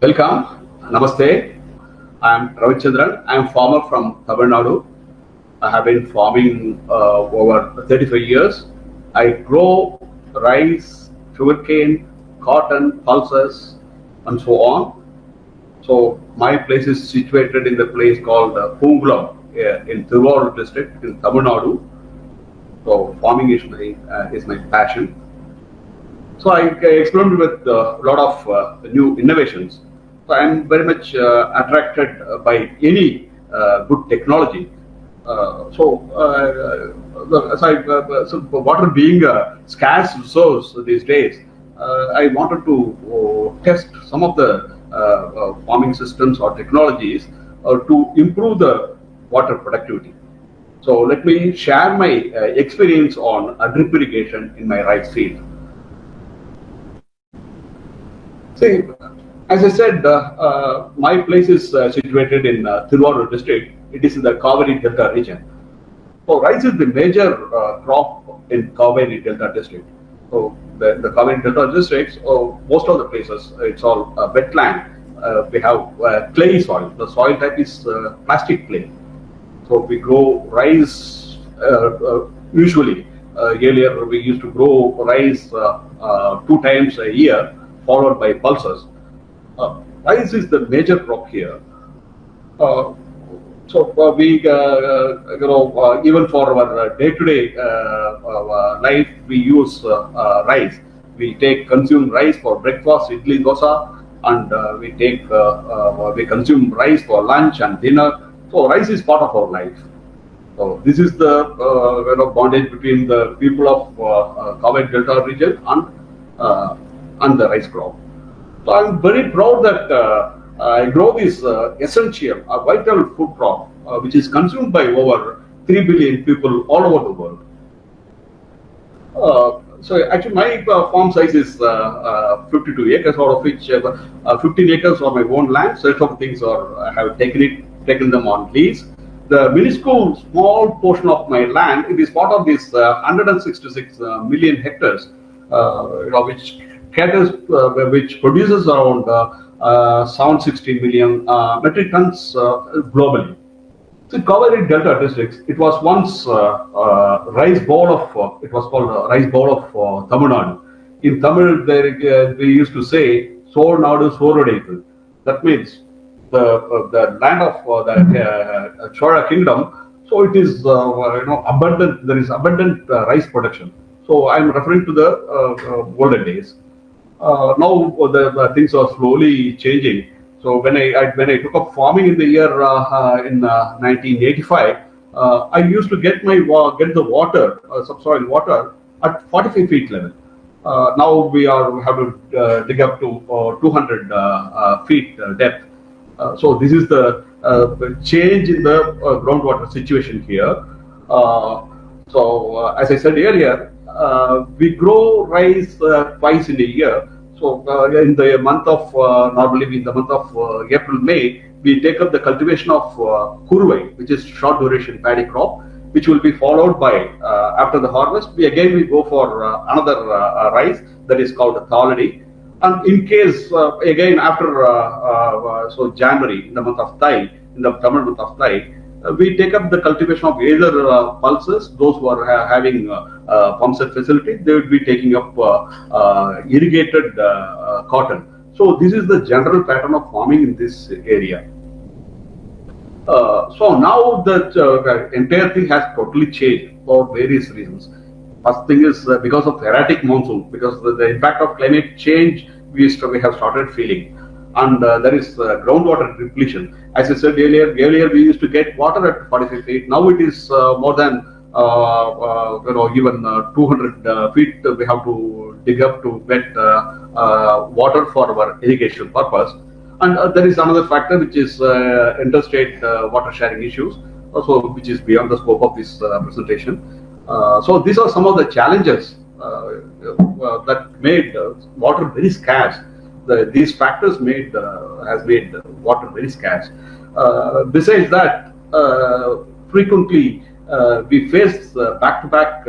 Welcome. Namaste. I am Ravichandran. I am farmer from Tamil Nadu. I have been farming over 35 years. I grow rice, sugarcane, cotton, pulses, and so on. So my place is situated in the place called Pungulam in Tiruvallur district in Tamil Nadu. So farming is my passion. So I experimented with a lot of new innovations. So I'm very much attracted by any good technology. So water being a scarce resource these days, I wanted to test some of the farming systems or technologies to improve the water productivity. So let me share my experience on drip irrigation in my rice field. See, as I said, my place is situated in Tiruvallur district. It is in the Kaveri Delta region. So rice is the major crop in Kaveri Delta district. So the Kaveri Delta districts, most of the places, it's all wetland. We have clay soil. The soil type is plastic clay. So we grow rice usually. Earlier we used to grow rice 2 times a year, followed by pulses. Rice is the major crop here. Uh, even for our day-to-day life, we use rice. We consume rice for breakfast, idli, dosa, and we consume rice for lunch and dinner. So rice is part of our life. So this is the bondage between the people of Kaveri Delta region and the rice crop. So I'm very proud that I grow this essential, vital food crop, which is consumed by over 3 billion people all over the world. So actually, my farm size is 52 acres, out of which 15 acres are my own land. So some things are I have taken them on lease. The minuscule small portion of my land, it is part of this 166 million hectares, which caters, which produces around 760 million metric tons globally. So Kaveri Delta districts, it was once rice bowl of, it was called rice bowl of Tamil Nadu. In Tamil, they used to say, Sor Nadu Sorodaitu. That means the land of the Chola kingdom. So it is abundant. There is abundant rice production. So I am referring to the olden days. Now the things are slowly changing. So when I took up farming in the year in 1985, I used to get get the water, subsoil water at 45 feet level. Now we have to dig up to 200 feet depth. So this is the change in the groundwater situation here. As I said earlier, we grow rice twice in a year. So in the month of normally in the month of April May, we take up the cultivation of kurvai, which is short duration paddy crop, which will be followed by after the harvest. We go for another rice that is called thaladi. And in case again after January, in the month of Thai, in the Tamil month of Thai, we take up the cultivation of either pulses. Those who are having pump set facility, they would be taking up irrigated cotton. So this is the general pattern of farming in this area. So now the entire thing has totally changed for various reasons. First thing is because of erratic monsoon, because the impact of climate change we have started feeling, and there is groundwater depletion. As I said earlier we used to get water at 45 feet. Now it is more than even 200 feet. We have to dig up to get water for our irrigation purpose. And there is another factor which is interstate water sharing issues, also which is beyond the scope of this presentation. So these are some of the challenges that made water very scarce. These factors has made water very scarce. Besides that, frequently we face back-to-back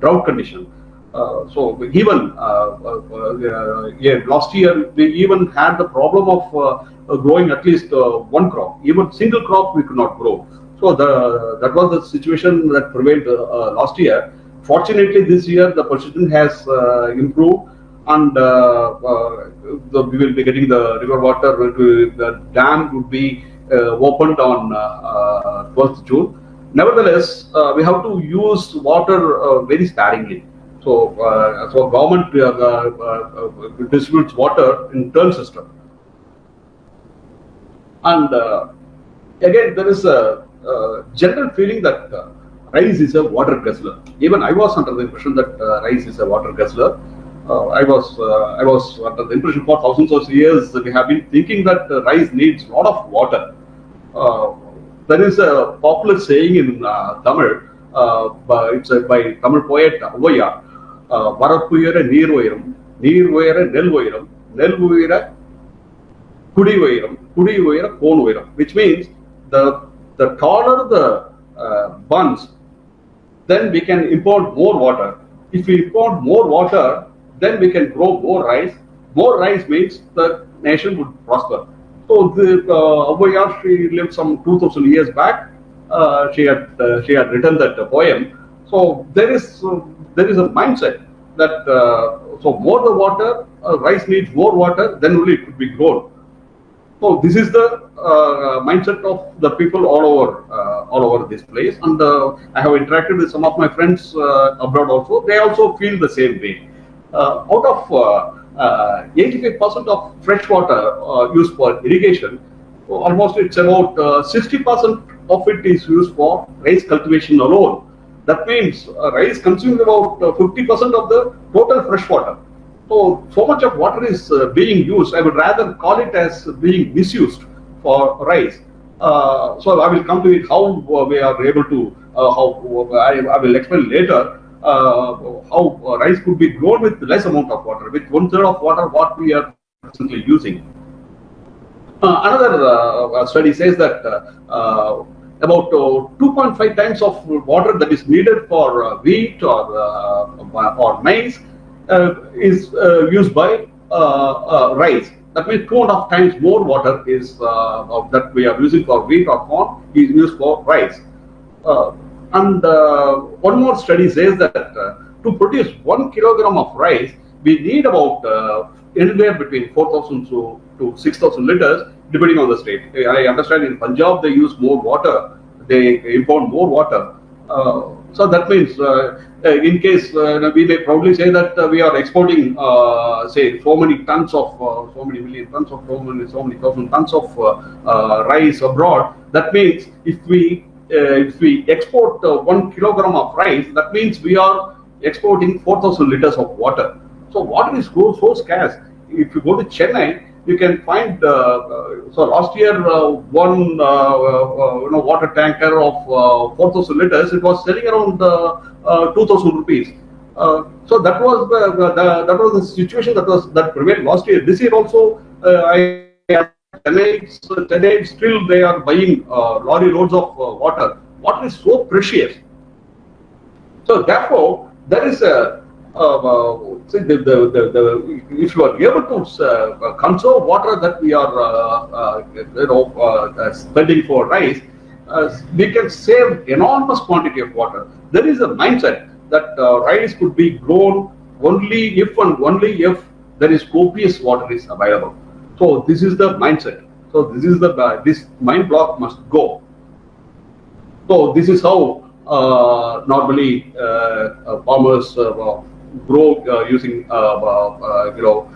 drought condition. So even yeah, last year we even had the problem of growing at least one crop. Even single crop we could not grow. So that was the situation that prevailed last year. Fortunately, this year the precision has improved, and we will be getting the river water. The dam would be opened on 12th June. Nevertheless, we have to use water very sparingly. So government distributes water in turn system, and again there is a general feeling that rice is a water guzzler. Even I was under the impression that rice is a water guzzler. I was under the impression for thousands of years we have been thinking that rice needs a lot of water. Uh, there is a popular saying in Tamil. By Tamil poet Avvaiyar. வரப்புயர நீர் உயரும், நீர் உயர நெல் உயரும், நெல் உயர குடி உயரும், குடி உயர கோன் உயரும், which means the taller the buns, then we can import more water. If we import more water, then we can grow more rice. More rice means the nation would prosper. So the Avvaiyar, she lived some 2000 years back. She had written that poem. So there is a mindset that so more the water, rice needs more water, then only it could be grown. So this is the mindset of the people all over this place, and I have interacted with some of my friends abroad also. They also feel the same way. Out of 85% of fresh water used for irrigation, almost it's about 60% of it is used for rice cultivation alone. That means rice consumes about 50% of the total fresh water. So much of water is being used. I would rather call it as being misused for rice. So I will come to it how we are able to, how I will explain later how rice could be grown with less amount of water, with 1/3 of water what we are presently using. Another study says that about 2.5 times of water that is needed for wheat or maize is used by rice. That means 2.5 times more water is that we are using for wheat or corn is used for rice. And one more study says that to produce 1 kilogram of rice, we need about anywhere between 4,000 to 6,000 liters, depending on the state. I understand in Punjab they use more water, they import more water. So that means, in case we may probably say that we are exporting, say, so many tons of, so many million tons of, so many thousand tons of rice abroad. That means if we export 1 kilogram of rice, that means we are exporting 4,000 liters of water. So water is so scarce. If you go to Chennai, you can find. So last year, one water tanker of 4,000 liters, it was selling around 2,000 rupees. So that was the situation that prevailed last year. This year also, Chennai still they are buying lorry loads of water. Water is so precious. So therefore, there is a if you are able to conserve water that we are spending for rice, we can save enormous quantity of water. There is a mindset that rice could be grown only if and only if there is copious water is available. So this is the mindset. So this mind block must go. So this is how normally farmers grow using borewell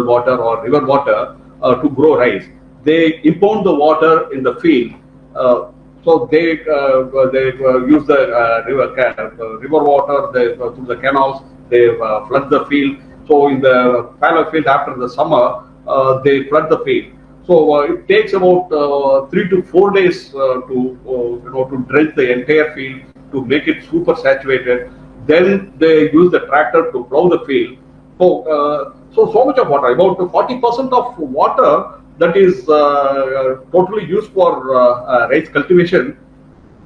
water or river water to grow rice. They impound the water in the field, so they use the river water through the canals. They flood the field. So in the fallow field after the summer, they flood the field. So it takes about 3 to 4 days to drench the entire field to make it super saturated. Then they use the tractor to plow the field. So much of water, about 40% of water that is totally used for rice cultivation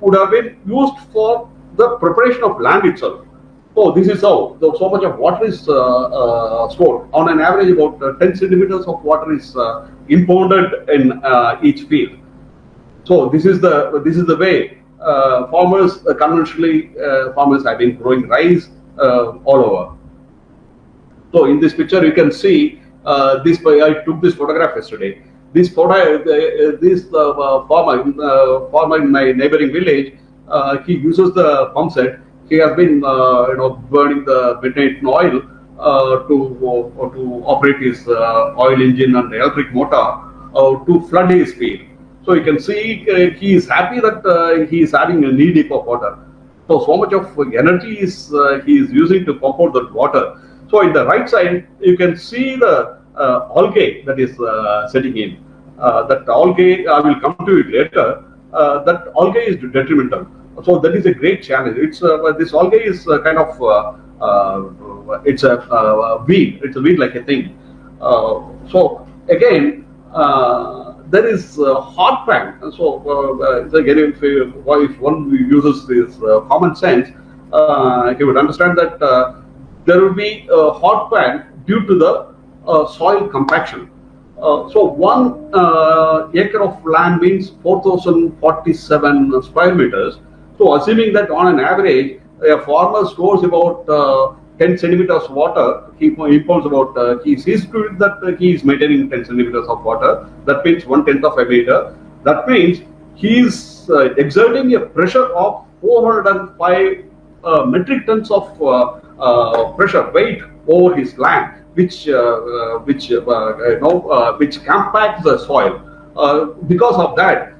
would have been used for the preparation of land itself. So this is how so much of water is stored. On an average, about 10 centimeters of water is impounded in each field. So this is the way farmers conventionally farmers have been growing rice all over. So in this picture, you can see this. I took this photograph yesterday. Farmer in my neighboring village, he uses the pump set. He has been, burning the midnight oil to operate his oil engine and electric motor to flood his field. So you can see he is happy that he is having a knee deep of water. So much of energy is he is using to pump out that water. So in the right side, you can see the algae that is setting in. That algae, I will come to it later. That algae is detrimental. So that is a great challenge. It's this algae is kind of it's a weed. It's a weed like a thing. So again, there is hot pan. So again, if one uses this common sense, he would understand that there will be a hot pan due to the soil compaction. So 1 acre of land means 4,047 square meters. So assuming that on an average, a farmer stores about 10 centimeters water, he impounds about, he sees to it that he is maintaining 10 centimeters of water. That means 1/10 of a meter. That means he is exerting a pressure of 405 metric tons of pressure weight over his land, which compacts the soil. Because of that,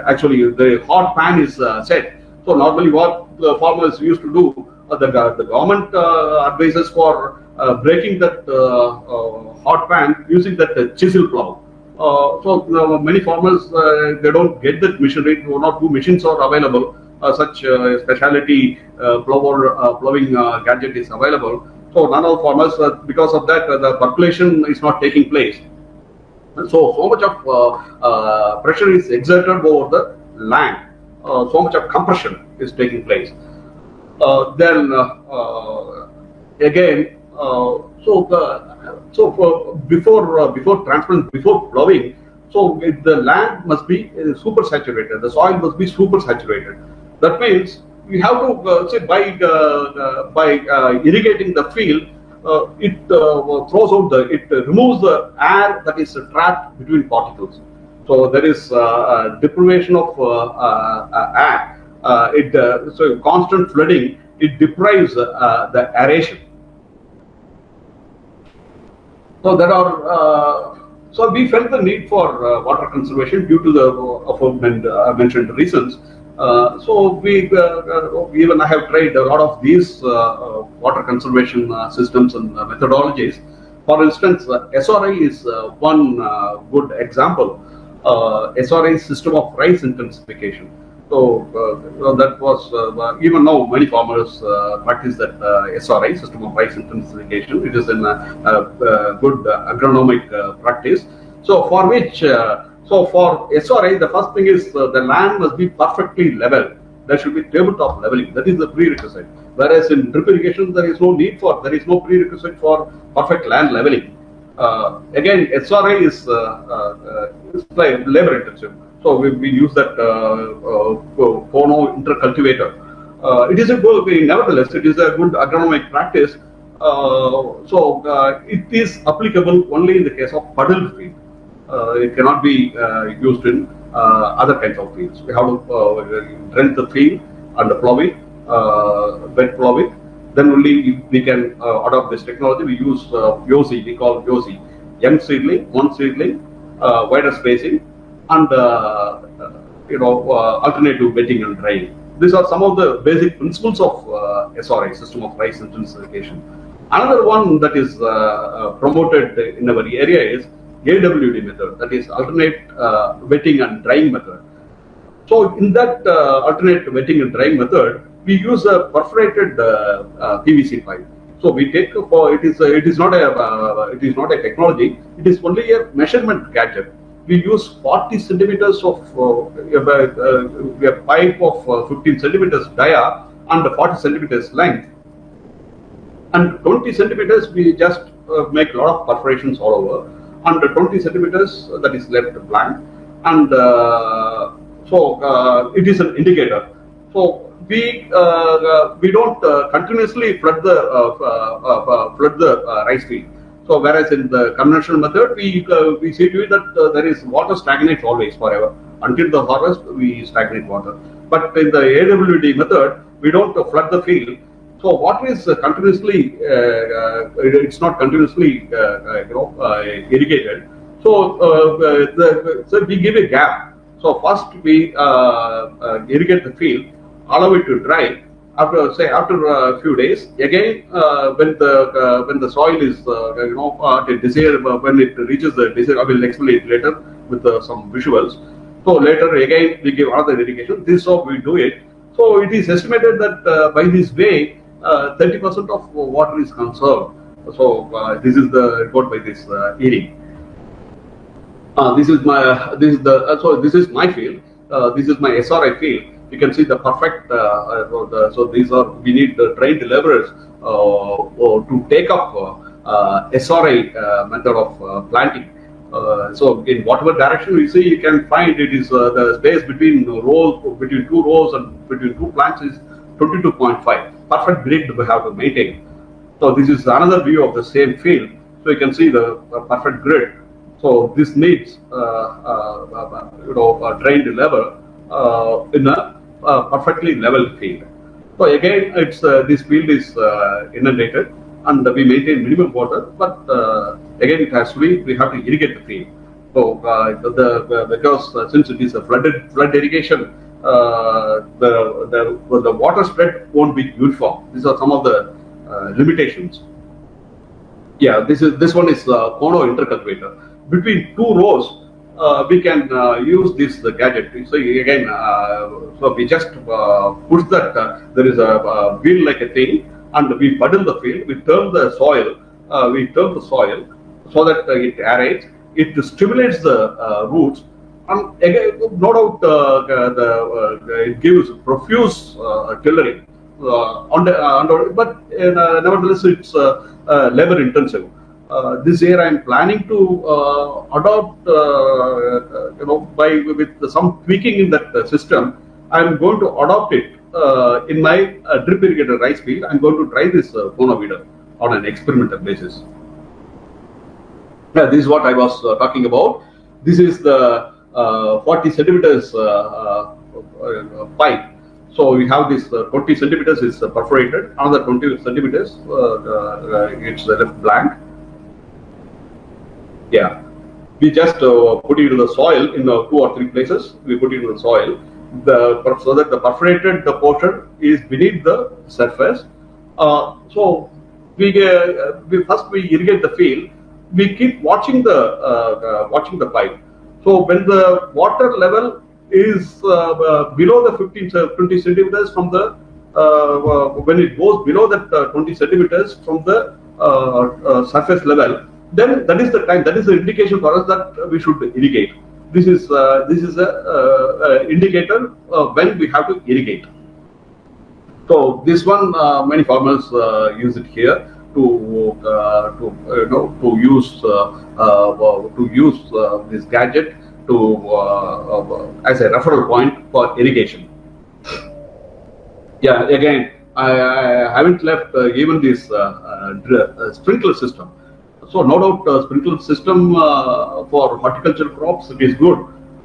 actually the hot pan is set. So normally, what the farmers used to do, the government advises for breaking that hot pan using that chisel plow. So many farmers they don't get that machinery. One or two machines are available. Such specialty plowing gadget is available. So none of farmers, because of that, the percolation is not taking place. So much of pressure is exerted over the land. So much of compression is taking place. Then again, before transplant, before plowing, so the land must be super saturated. The soil must be super saturated. That means we have to say by irrigating the field, it throws out it removes the air that is trapped between particles. So there is deprivation of air. So constant flooding, it deprives the aeration. So there are. So we felt the need for water conservation due to the mentioned reasons. So even I have tried a lot of these water conservation systems and methodologies. For instance, SRI is one good example. SRI system of rice intensification. So that was even now many farmers practice that SRI system of rice intensification. It is in a good agronomic practice. So for which. So for SRI, the first thing is the land must be perfectly level. There should be tabletop leveling. That is the prerequisite. Whereas in drip irrigation, there is no prerequisite for perfect land leveling. Again, SRI is like labor intensive. So we use that Pono intercultivator. It is a good, nevertheless, it is a good agronomic practice. It is applicable only in the case of puddled field. It cannot be used in other kinds of fields. We have to drench the field and plow it, wet plow it. Then only we can adopt this technology. We use YOSI, we call YOSI, young seedling, one seedling, wider spacing, and alternative wetting and drying. These are some of the basic principles of SRI, system of rice intensification. Another one that is promoted in our area is AWD method, that is alternate wetting and drying method. So in that alternate wetting and drying method, we use a perforated PVC pipe. So we take it is not a technology. It is only a measurement gadget. We use 40 centimeters of a pipe of 15 centimeters dia and 40 centimeters length. And 20 centimeters, we just make a lot of perforations all over. And 20 centimeters, that is left blank. And it is an indicator. So we don't continuously flood the rice field. So whereas in the conventional method, we see to it that there is water stagnates always forever. Until the harvest, we stagnate water. But in the AWD method, we don't flood the field. So water is continuously, it's not continuously irrigated. So, so we give a gap. So first we irrigate the field, allow it to dry. After a few days, again when the soil is when it reaches the desired, I will explain it later with some visuals. So later again we give another irrigation. This is how we do it. So it is estimated that by this way 30% of water is conserved. So this is the report by this ERI. This is my field. This is my SRI field. You can see the perfect. So these are, we need the trained laborers to take up SRI method of planting. So in whatever direction we see, you can find it is the space between two rows and between two plants is 22.5. Perfect grid we have to maintain. So this is another view of the same field. So you can see the perfect grid. So this needs a trained labor in a perfectly level field. So again, it's this field is inundated, and we maintain minimum water. But again, it has to be, we have to irrigate the field. So because since it is a flood irrigation, the water spread won't be uniform. These are some of the limitations. Yeah, this one is Kono intercultivator. Between two rows, we can use this gadget. So again, so we just push that there is a wheel like a thing, and we puddle the field. We turn the soil. So that it aerates. It stimulates the roots. And again, no doubt, it gives profuse tillering. But nevertheless, it's labor intensive. This year, I am planning to adopt, with some tweaking in that system. I am going to adopt it in my drip irrigated rice field. I am going to try this Kono weeder on an experimental basis. Yeah, this is what I was talking about. This is the 40 centimeters pipe. So we have this 20 centimeters is perforated, another 20 centimeters it's left blank. Yeah, we just put it in the soil in 2 or 3 places. We put it in the soil, so that the perforated portion is beneath the surface. So we irrigate the field. We keep watching the pipe. So when the water level is below the 20 centimeters from the when it goes below that 20 centimeters from the surface level, then that is the time. That is the indication for us that we should irrigate. This is a indicator when we have to irrigate. So this one, many farmers use it here to use this gadget as a referral point for irrigation. Yeah, again, I haven't left even this sprinkler system. So no doubt, sprinkler system for horticultural crops, it is good.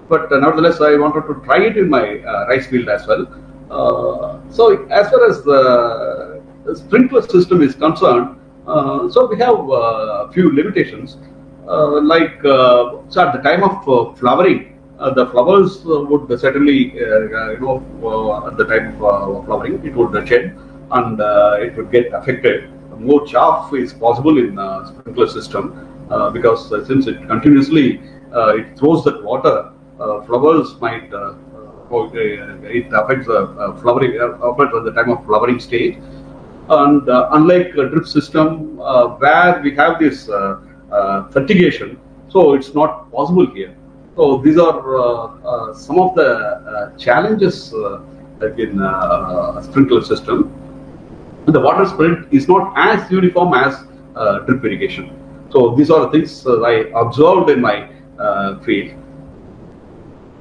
But nevertheless, I wanted to try it in my rice field as well. So as far as the sprinkler system is concerned, so we have a few limitations. So at the time of flowering, the flowers would certainly, at the time of flowering, it would shed and it would get affected. More chaff is possible in sprinkler system because since it continuously it throws that water, flowers might it affects the flowering affects at the time of flowering stage. And unlike a drip system where we have this fertigation, so it's not possible here. So these are some of the challenges in a sprinkler system, the water spread is not as uniform as drip irrigation. So these are the things I observed in my field.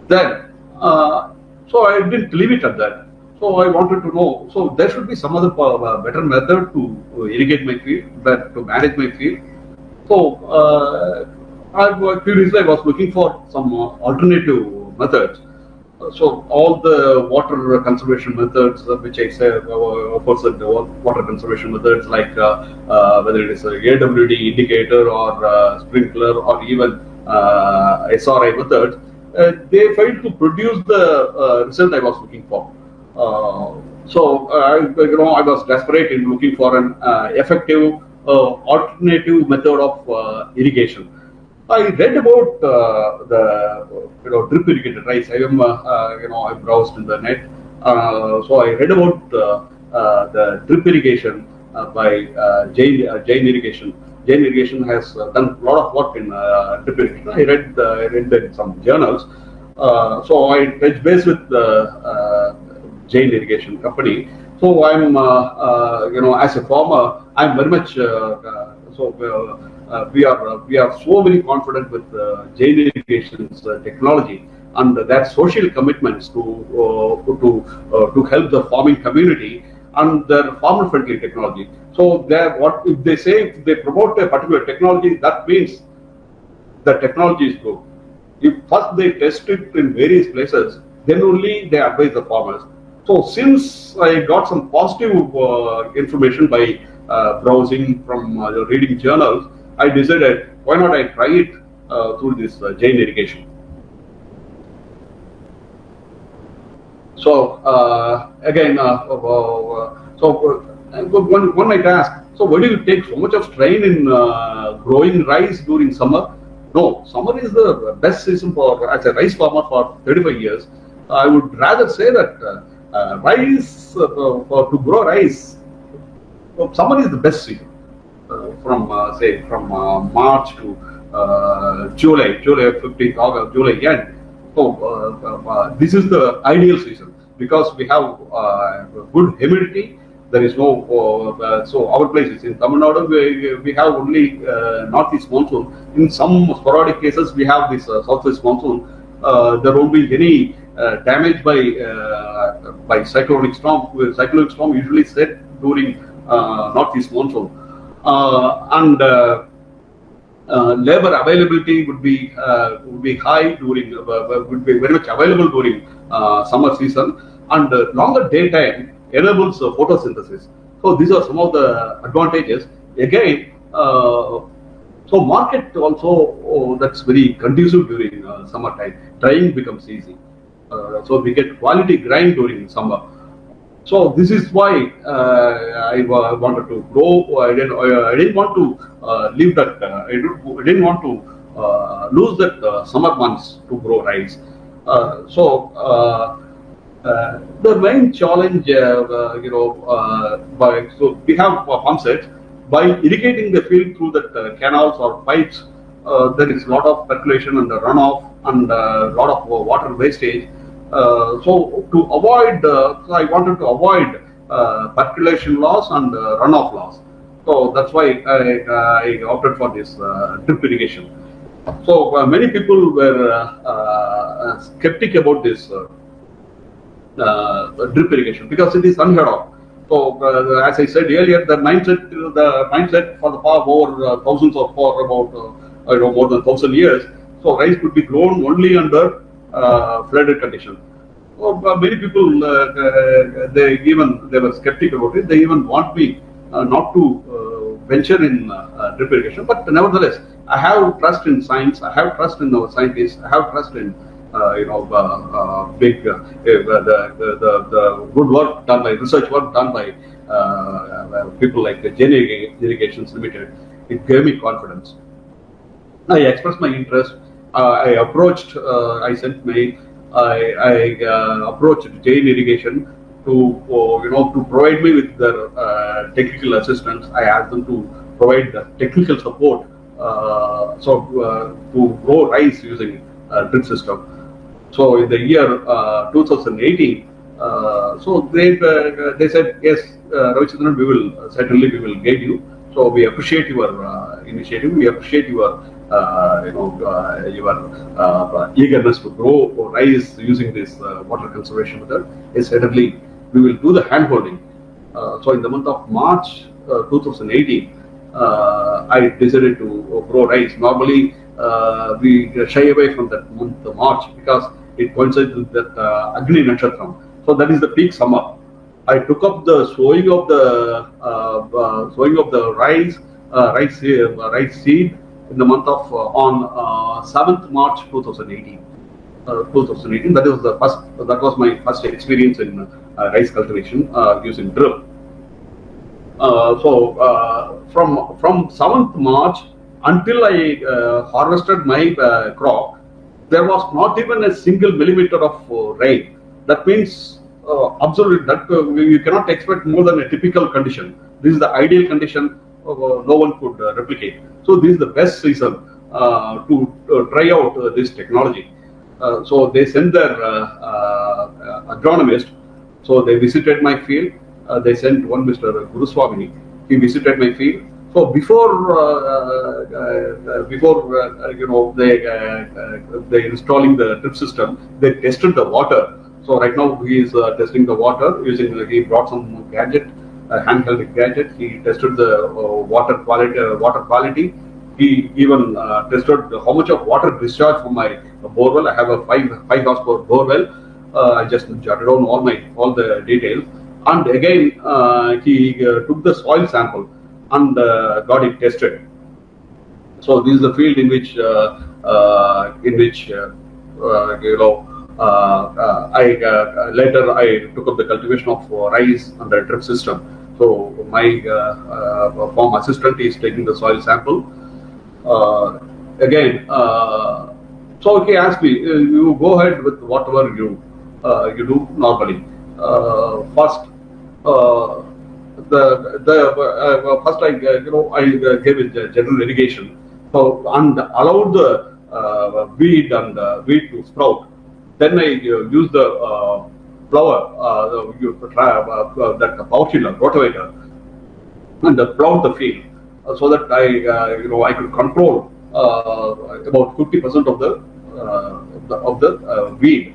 Then, so I didn't leave it at that. So I wanted to know. So there should be some other better method to irrigate my field, to manage my field. So curiously, I was looking for some alternative methods. So all the water conservation methods, which I said, first water conservation methods like whether it is a AWD indicator or sprinkler or even SRI method, they failed to produce the result I was looking for. I was desperate in looking for an effective alternative method of irrigation. I read about the drip irrigated rice. I browsed in the net. So I read about the drip irrigation by Jain Irrigation. Jain Irrigation has done a lot of work in drip irrigation. I read that in some journals. So I touched base with the Jain Irrigation company. So I'm as a farmer, I'm very much we are so very confident with Jain Irrigation's technology and their social commitments to help the farming community and their farmer-friendly technology. So what if they say, if they promote a particular technology, that means the technology is good. If first they test it in various places, then only they advise the farmers. So since I got some positive information by browsing from reading journals, I decided, why not I try it through this Jain Irrigation. So one might ask, so why do you take so much of strain in growing rice during summer? No, summer is the best season for, as a rice farmer for 35 years. I would rather say that rice, to grow rice, summer is the best season. From March to July 15th August, July end. So this is the ideal season because we have good humidity. There is no so our place is in Tamil Nadu. We have only northeast monsoon. In some sporadic cases, we have this southwest monsoon. There won't be any damage by cyclonic storm. Cyclonic storm usually set during northeast monsoon. Labor availability would be high during would be very much available during summer season, and longer daytime enables photosynthesis. So these are some of the advantages. Again, so market also that's very conducive during summertime. Drying becomes easy, so we get quality grind during summer. So this is why I wanted to grow. I didn't want to leave that. I didn't want to lose that summer months to grow rice. The main challenge, so we have pump sets. By irrigating the field through the canals or pipes, there is a lot of percolation and runoff and a lot of water wastage. So to avoid, so I wanted to avoid percolation loss and runoff loss. So that's why I opted for this drip irrigation. So many people were skeptic about this drip irrigation because it is unheard of. So as I said earlier, the mindset for the past over for about more than 1,000 years. So rice could be grown only under flooded conditions. So, many people they were skeptical about it. They even want me not to venture in drip irrigation. But nevertheless, I have trust in science. I have trust in our scientists. I have trust in the good work done by research work done by people like Jain Irrigations Limited. It gave me confidence. I expressed my interest. I approached. I sent mail. I approached Jain Irrigation to to provide me with their technical assistance. I asked them to provide the technical support to grow rice using drip system. So in the year 2018, So they said, yes, Ravichandran, certainly we will guide you. So we appreciate your initiative. We appreciate your eagerness to grow or rise using this water conservation method. Yes, certainly we will do the hand holding. So in the month of March 2018, I decided to grow rice. Normally, we shy away from that month of March because it coincides with that Agni Nakshatram. So that is the peak summer. I took up the sowing of the rice seed in the month of on 7th March 2018. 2018. That was my first experience in rice cultivation using drip. From 7th March until I harvested my crop, there was not even a single millimeter of rain. That means absolutely that you cannot expect more than a typical condition. This is the ideal condition no one could replicate. So this is the best season to try out this technology. So they sent their agronomist. So they visited my field. They sent one Mr. Guruswamy. He visited my field. So before they installing the drip system, they tested the water. So right now he is testing the water using. He brought some gadget, handheld gadget. He tested the water quality. He even tested how much of water discharge from my borewell. I have a 5 horsepower borewell. I just jotted down all the details. And again, he took the soil sample and got it tested. So this is the field in which later I took up the cultivation of rice under a drip system. So my farm assistant is taking the soil sample. So he asked me, you go ahead with whatever you do normally. First I gave it general irrigation, and allowed the weed to sprout. Then I used the plower, that power tiller, rotavator, and plowed the field so that I could control about 50% of the weed.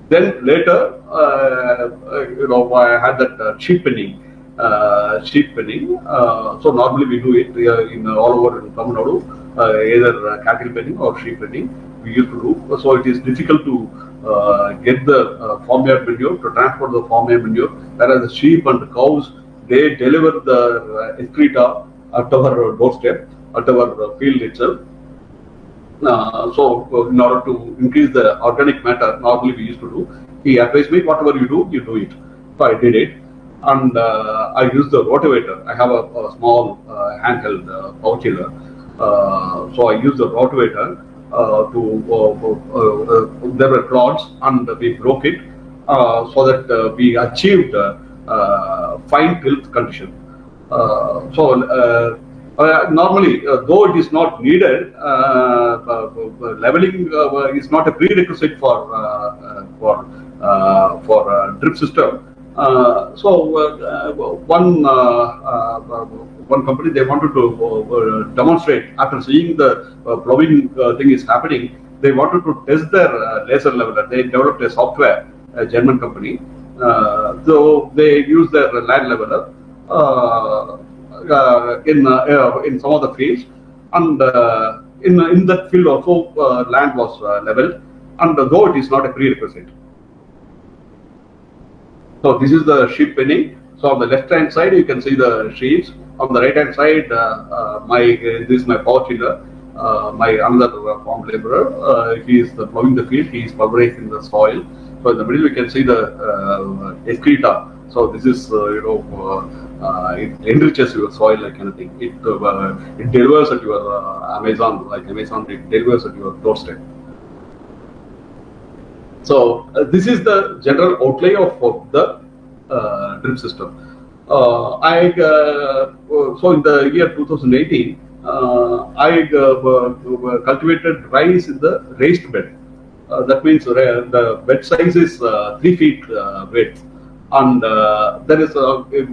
Then later, I had that sheep penning. So normally we do it in all over in Tamil Nadu, either cattle penning or sheep penning. We used to do. So it is difficult to get the farmyard manure, to transport the farmyard manure. Whereas the sheep and the cows, they deliver the excreta at our doorstep, at our field itself. So in order to increase the organic matter, normally we used to do. He advised me, whatever you do it. So I did it, and I used the rotavator. I have a small handheld power tiller. So I used the rotavator there were clods, and we broke it so that we achieved fine tilth condition. Normally, though it is not needed, leveling is not a prerequisite for drip system. One company, they wanted to demonstrate after seeing the plowing thing is happening. They wanted to test their laser leveler. They developed a software, a German company. So they used their land leveler in some of the fields, and in that field also land was leveled, and though it is not a prerequisite. So this is the sheep penning. So on the left hand side you can see the sheep. On the right hand side, this is my power tiller. My another farm laborer, he is plowing the field. He is pulverizing the soil. So in the middle we can see the excreta. So this is it enriches your soil like anything. It delivers at your Amazon, it delivers at your doorstep. So this is the general outlay of the drip system. So in the year 2018, I cultivated rice in the raised bed. that means the bed size is 3 feet width, and there is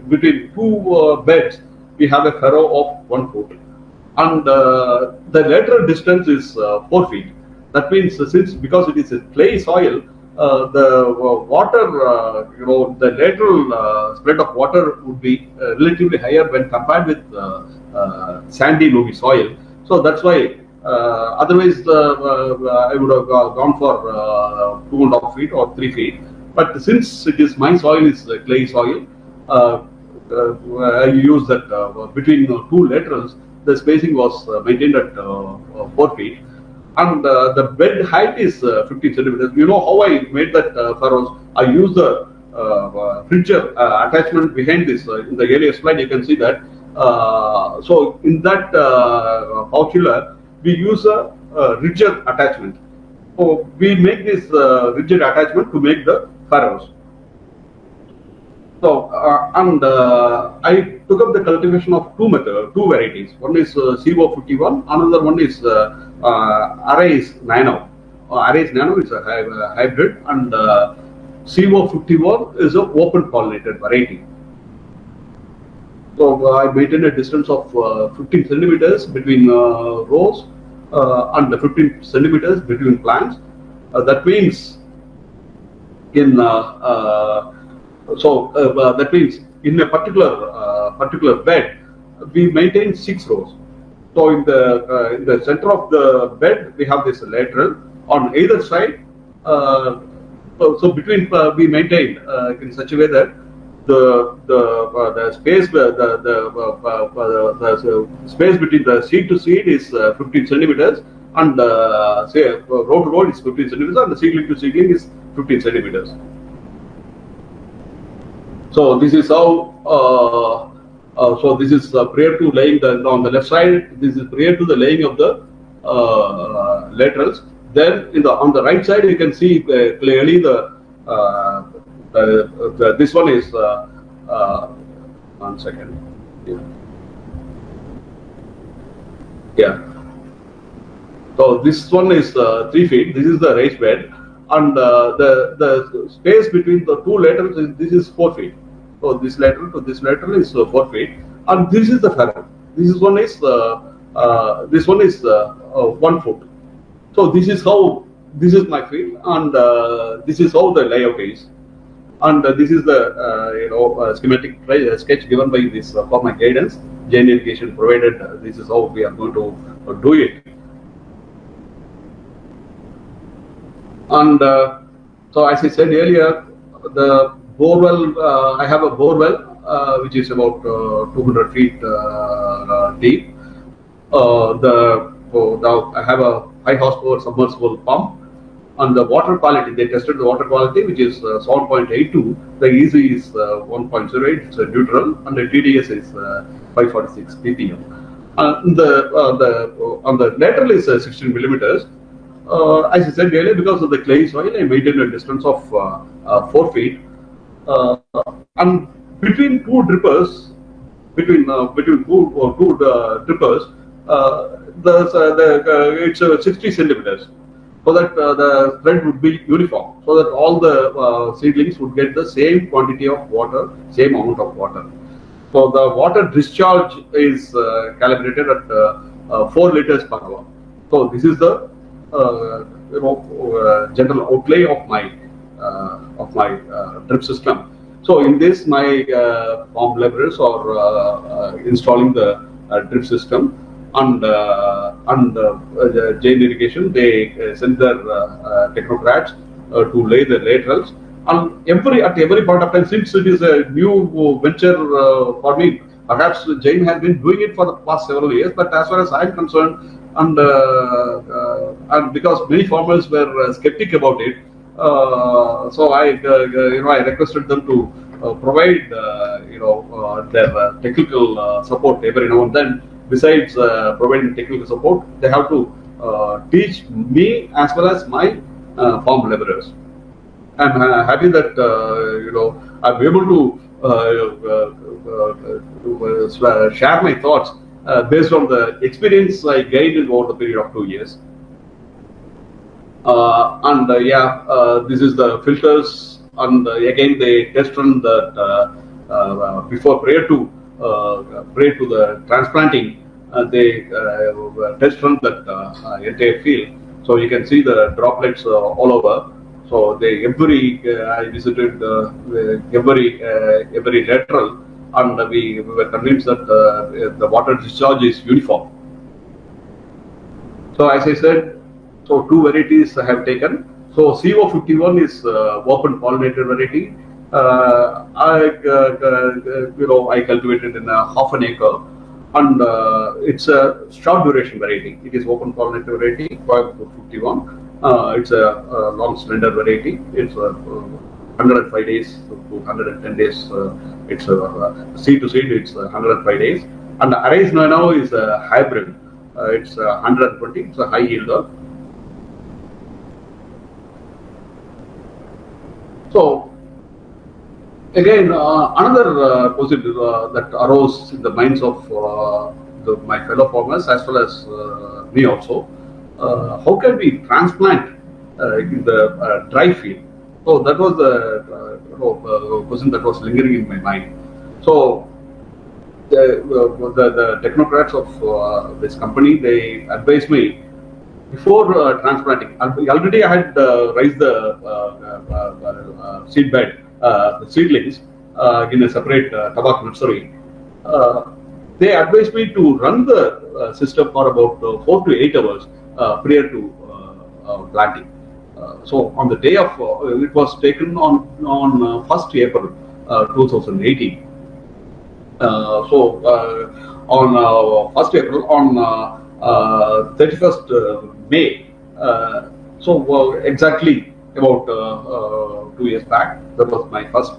between two beds we have a furrow of 1 foot, and the lateral distance is 4 feet. That means since because it is a clay soil, the water, the lateral spread of water would be relatively higher when compared with sandy loamy soil. So that's why otherwise I would have gone for 2.5 feet or 3 feet. But since it is my soil is clay soil, I use that between two laterals, the spacing was maintained at 4 feet. And the bed height is 15 centimeters. You know how I made that furrows? I use the fridger attachment behind this. In the earlier slide, you can see that. So in that pouch, we use a rigid attachment. So we make this rigid attachment to make the furrows. So I took up the cultivation of two varieties. One is CO51, another one is Aries Nano. Aries Nano is a hybrid, and CO51 is an open pollinated variety. So I maintain a distance of 15 centimeters between rows and 15 centimeters between plants. That means in that means in a particular bed we maintain 6 rows. So in the center of the bed we have this lateral on either side. So between we maintain in such a way that the space the space between the seed to seed is 15 centimeters, and say row to row is 15 centimeters, and the seedling to seedling is 15 centimeters. So this is how. So this is prior to laying on the left side. This is prior to the laying of the laterals. Then on the right side you can see clearly this one is 1 second. Yeah. So this one is 3 feet. This is the raised bed, and the space between the two laterals is 4 feet. So this lateral to this lateral is 4 feet, and this is the furrow. This one is 1 foot. So this is my field, and this is how the layout is, and this is the schematic sketch given by this for my guidance. Jain Irrigation provided. This is how we are going to do it, and so as I said earlier, the borewell, I have a borewell which is about 200 feet deep. Now I have a high horsepower submersible pump, and the water quality, they tested the water quality, which is 7.82. The EC is 1.08, it's neutral, and the TDS is 546 ppm. On the lateral is 16 millimeters. As I said earlier, because of the clay soil, I maintain a distance of 4 feet. And between two drippers, it's 60 centimeters, so that the spread would be uniform, so that all the seedlings would get the same quantity of water, same amount of water. So the water discharge is calibrated at 4 liters per hour. So this is the general outlay of my drip system. So in this, my farm laborers are installing the drip system, and Jain Irrigation, they send their technocrats to lay the laterals. And at every point of time, since it is a new venture for me, perhaps Jain has been doing it for the past several years, but as far as I am concerned, and because many farmers were skeptic about it, so I requested them to provide their technical support every now and then. Besides providing technical support, they have to teach me as well as my farm laborers. I'm happy that I'm able to share my thoughts based on the experience I gained over the period of 2 years. This is the filters, and again they test run that before prior to the transplanting. They test run that entire field, so you can see the droplets all over. So they I visited every lateral, and we were convinced that the water discharge is uniform. So as I said, so two varieties I have taken. So CO51 is open pollinated variety. I cultivated in a half an acre, and it's a short duration variety. It is open pollinated variety, 51. It's a long slender variety. It's 105 days to 110 days. It's seed to seed. It's 105 days. And Arise Nano is a hybrid. It's 120. It's a high yielder. So again, another question that arose in the minds of my fellow farmers as well as me also. How can we transplant in the dry field? So that was the question that was lingering in my mind. So the technocrats of this company, they advised me before transplanting. Already I had raised the seed bed, the seedlings in a separate tabak nursery. They advised me to run the system for about 4 to 8 hours prior to planting. So on the day of it was taken on 1st April 2018. On 1st April, on 31st May, exactly about 2 years back, that was my first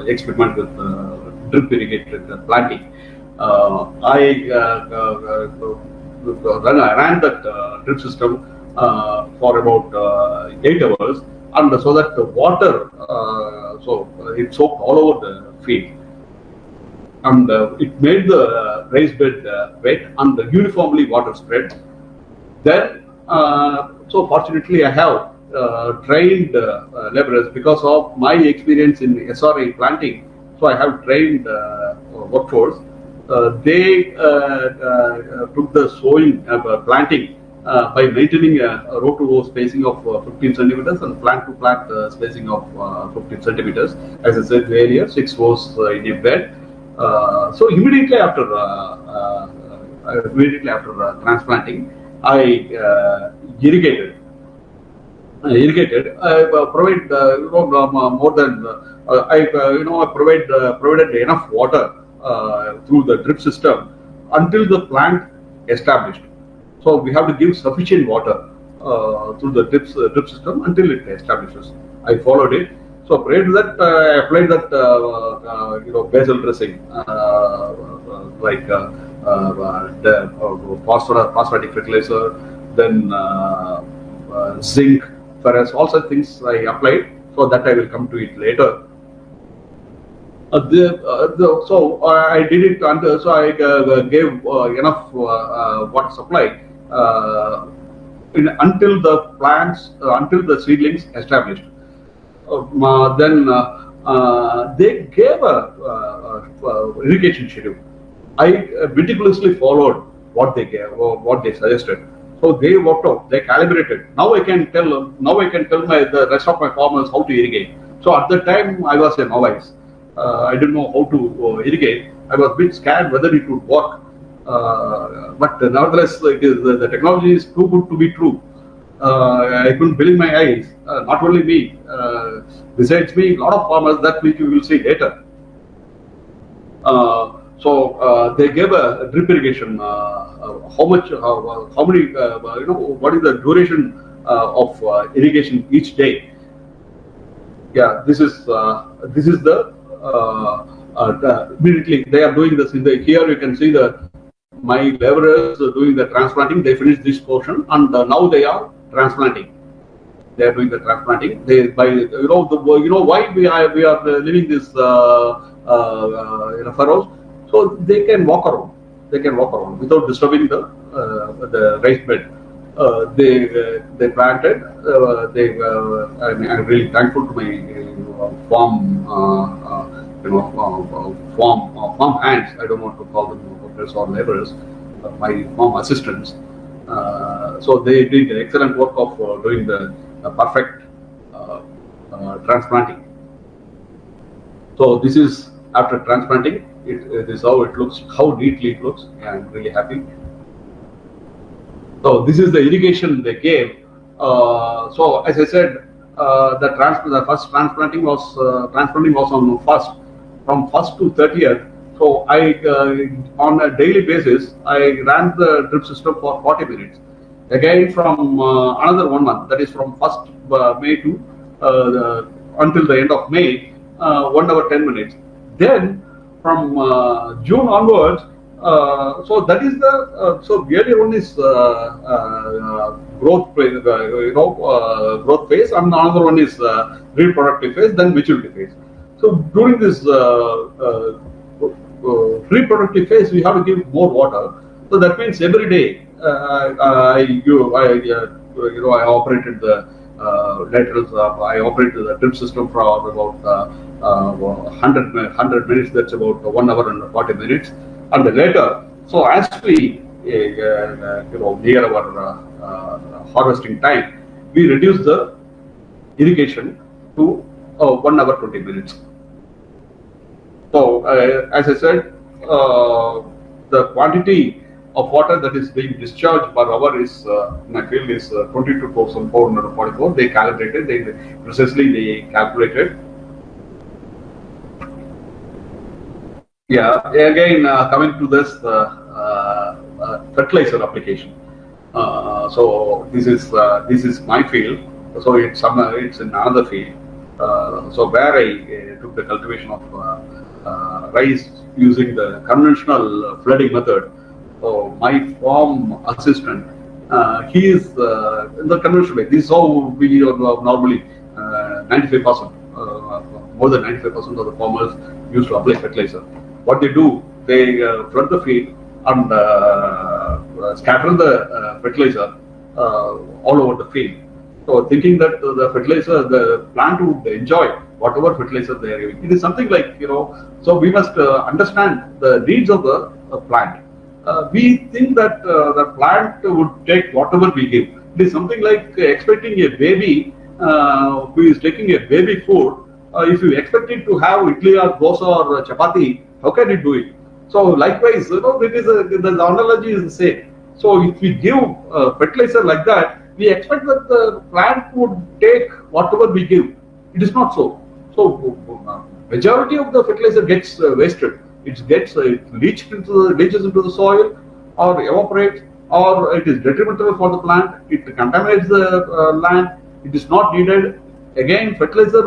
experiment with drip irrigated planting. I ran that drip system for about 8 hours, and so that the water, it soaked all over the field, and it made the raised bed wet and uniformly water spread. Then, so fortunately, I have trained laborers because of my experience in SRA planting. So I have trained workforce. They took the sowing planting by maintaining a row to row spacing of 15 centimeters and plant to plant spacing of 15 centimeters. As I said earlier, 6 rows in a bed. So immediately after transplanting, I irrigated. I provide more than I provided enough water through the drip system until the plant established. So we have to give sufficient water through the drip system until it establishes. I followed it. So prior to that, I applied that basal dressing like the phosphatic fertilizer, then zinc, ferrous, all such things I applied. So that I will come to it later. So I did it under. So I gave enough water supply until until the seedlings established. Then they gave a irrigation schedule. I meticulously followed what they gave, or what they suggested. So they worked out, they calibrated. Now I can tell the rest of my farmers how to irrigate. So at the time I was a novice. I didn't know how to irrigate. I was a bit scared whether it would work. But nevertheless, the technology is too good to be true. I couldn't believe my eyes. Not only me, besides me, a lot of farmers that we will see later. They gave a drip irrigation. How many? What is the duration of irrigation each day? Yeah, this is the immediately they are doing this in the here. You can see my laborers doing the transplanting. They finished this portion, and now they are transplanting. They are doing the transplanting. Why we are leaving this furrows, so they can walk around. They can walk around without disturbing the raised bed. they planted. I'm really thankful to my farm farm hands. I don't want to call them workers or laborers. My farm assistants. So they did excellent work of doing the perfect transplanting. So this is after transplanting. It is how it looks, how neatly it looks. I'm really happy. So this is the irrigation they gave. So as I said, the first transplanting was on first, from 1st to 30th. So I on a daily basis I ran the drip system for 40 minutes. Again from another 1 month, that is from 1st May to until the end of May, 1 hour 10 minutes. Then from June onwards, so that is the so earlier one is growth phase, growth phase, and another one is reproductive phase, then maturity phase. So during this reproductive phase, we have to give more water. So that means every day I operated the laterals. I operated the drip system for about 100 minutes. That's about 1 hour and 40 minutes. And later, so as we near our harvesting time, we reduce the irrigation to 1 hour 20 minutes. So as I said, the quantity of water that is being discharged per hour is in my field is 22,444. They calibrated, they calculated. Yeah, again coming to this fertilizer application. So this is my field. So it's in another field. So where I took the cultivation of rice using the conventional flooding method. So my farm assistant, he is in the conventional way. This is how we normally 95%, more than 95% of the farmers used to apply fertilizer. What they do, they flood the field and scatter the fertilizer all over the field. So thinking that the fertilizer, the plant would enjoy whatever fertilizer they are giving. It is something like, so we must understand the needs of the plant. We think that the plant would take whatever we give. It is something like expecting a baby who is taking a baby food. If you expect it to have idli or dosa or chapati, how can it do it? So likewise, the analogy is the same. So if we give fertilizer like that, we expect that the plant would take whatever we give. It is not so. So majority of the fertilizer gets wasted. It leaches into the soil, or evaporates, or it is detrimental for the plant. It contaminates the land. It is not needed. Again, fertilizer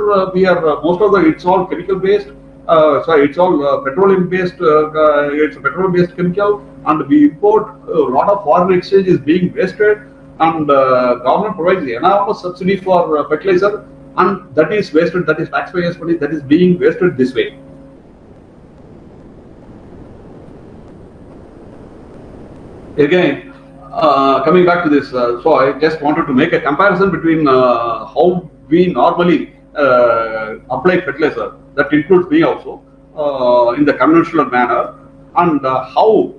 most of it's all chemical based. It's all petroleum based. It's a petroleum based chemical, and we import a lot of foreign exchange is being wasted. And government provides enormous subsidy for fertilizer, and that is wasted. That is taxpayers' money that is being wasted this way. Again, coming back to this, so I just wanted to make a comparison between how we normally apply fertilizer. That includes me also in the conventional manner, and how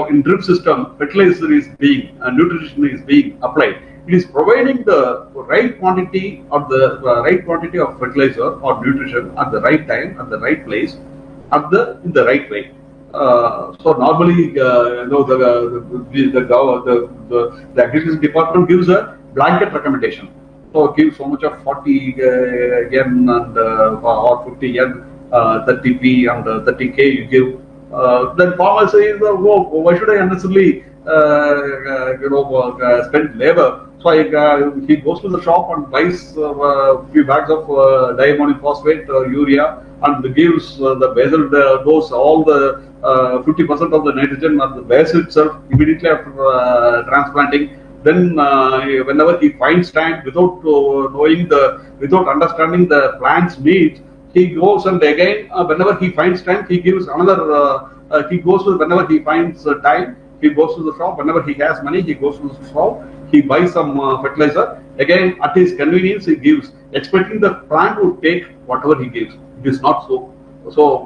in drip system fertilizer is being nutrition is being applied. It is providing the right quantity of fertilizer or nutrition at the right time, at the right place, in the right way. So normally, the agriculture department gives a blanket recommendation. So give so much of 40 yen and or 50 yen, 30p and 30k you give. Then farmer says, why should I unnecessarily spend labor? So he goes to the shop and buys a few bags of diammonium phosphate, urea, and gives the basal dose, all the 50% of the nitrogen at the base itself immediately after transplanting. Then whenever he finds time, without understanding the plant's needs, he goes and again whenever he finds time, he gives another. He goes whenever he finds time. he goes to the shop. Whenever he has money, he goes to the shop. He buys some fertilizer. Again, at his convenience, he gives, expecting the plant to take whatever he gives. It is not so. So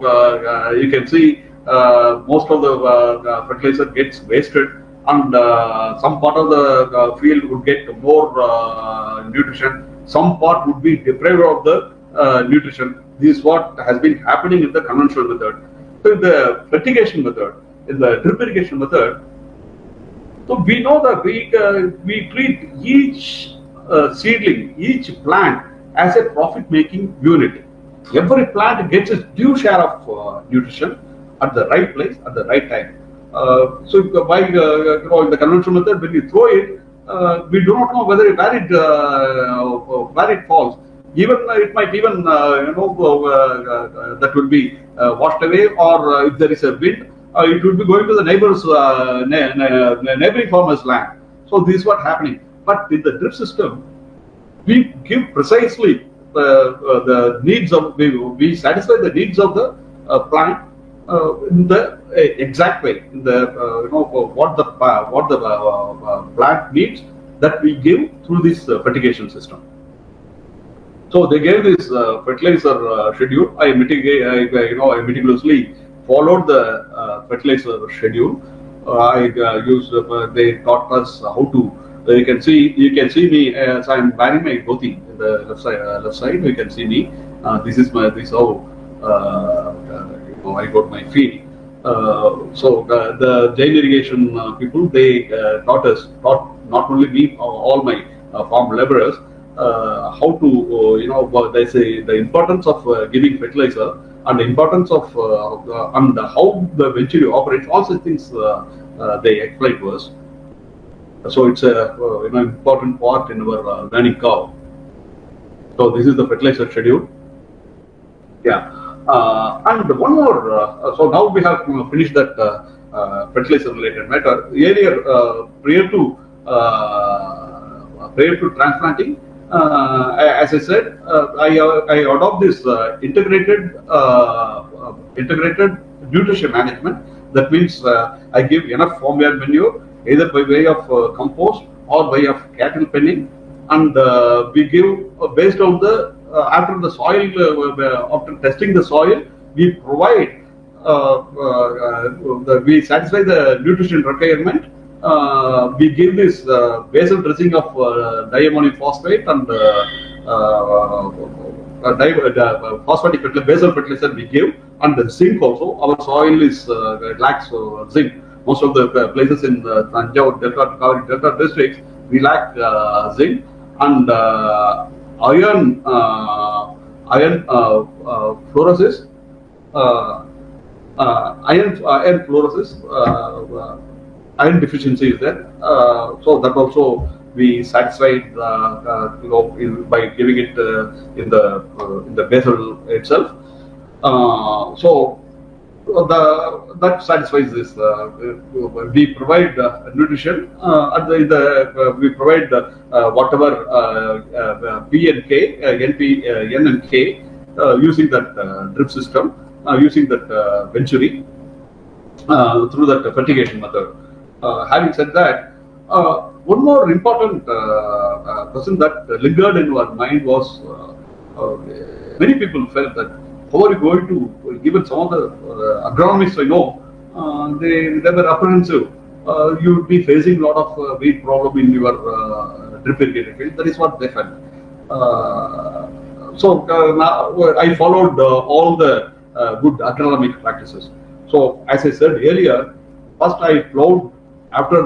you can see most of the fertilizer gets wasted, and some part of the field would get more nutrition. Some part would be deprived of the nutrition. This is what has been happening in the conventional method. So in the fertigation method, in the drip irrigation method, so we know that we treat each seedling, each plant as a profit-making unit. Every plant gets its due share of nutrition at the right place at the right time. So by in the conventional method, when you throw it, we do not know whether where it falls. Even it might even that will be washed away, or if there is a wind, it will be going to the neighbor's neighboring farmer's land. So this is what happening. But with the drip system, we give precisely the needs of, we satisfy the needs of the plant in the exact way, in the what the plant needs, that we give through this fertigation system. So they gave this fertilizer schedule. I meticulously followed the fertilizer schedule. They taught us how to. You can see me as I'm wearing my dhoti in the left side. You can see me. This is how I got my field. So the Jain irrigation people, they taught not only me, all my farm laborers, how to they say the importance of giving fertilizer, and the importance of and how the venturi operates. All such things they explained to us. So it's a important part in our learning curve. So this is the fertilizer schedule. Yeah, and one more. So now we have finished that fertilizer related matter. Earlier, prior to transplanting, as I said, I adopt this integrated nutrition management. That means I give enough farmyard manure, either by way of compost or by of cattle penning, and we give based on the after the soil, after testing the soil, we provide we satisfy the nutrition requirement. We give this basal dressing of diammonium phosphate and phosphatic fertilizer, basal fertilizer we give, and the zinc also. Our soil is lacks zinc. Most of the places in Tanjore Delta districts, we lack zinc, and iron fluorosis, iron deficiency is there. So that also we satisfied by giving it in the basal itself. So that satisfies this. We provide nutrition, we provide whatever P and K, NP, N and K, using that drip system, using that venturi, through that fertigation method. Having said that, one more important question that lingered in our mind was many people felt that how are you going to, given some of the agronomists I know, they were apprehensive. You would be facing a lot of weed problem in your drip irrigated field. That is what they felt. So now I followed all the good agronomic practices. So as I said earlier, first I plowed after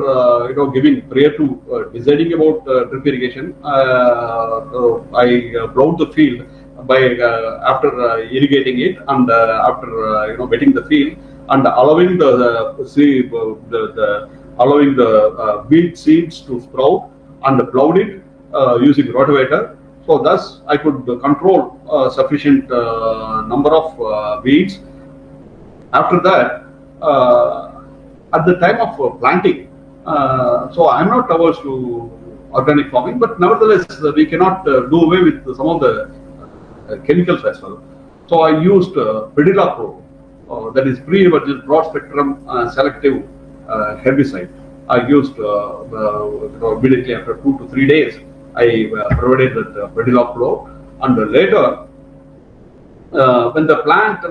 giving prior to deciding about drip irrigation. I plowed the field by after irrigating it, and after wetting the field and allowing allowing the wheat seeds to sprout, and plowed it using rotavator. So thus I could control sufficient number of weeds. After that, at the time of planting, so I'm not averse to organic farming, but nevertheless we cannot do away with some of the chemicals as well. So I used Predilla Pro, that is pre-emergent broad spectrum selective herbicide. I used immediately after 2 to 3 days. I provided that Prediloclo, and later when the plant,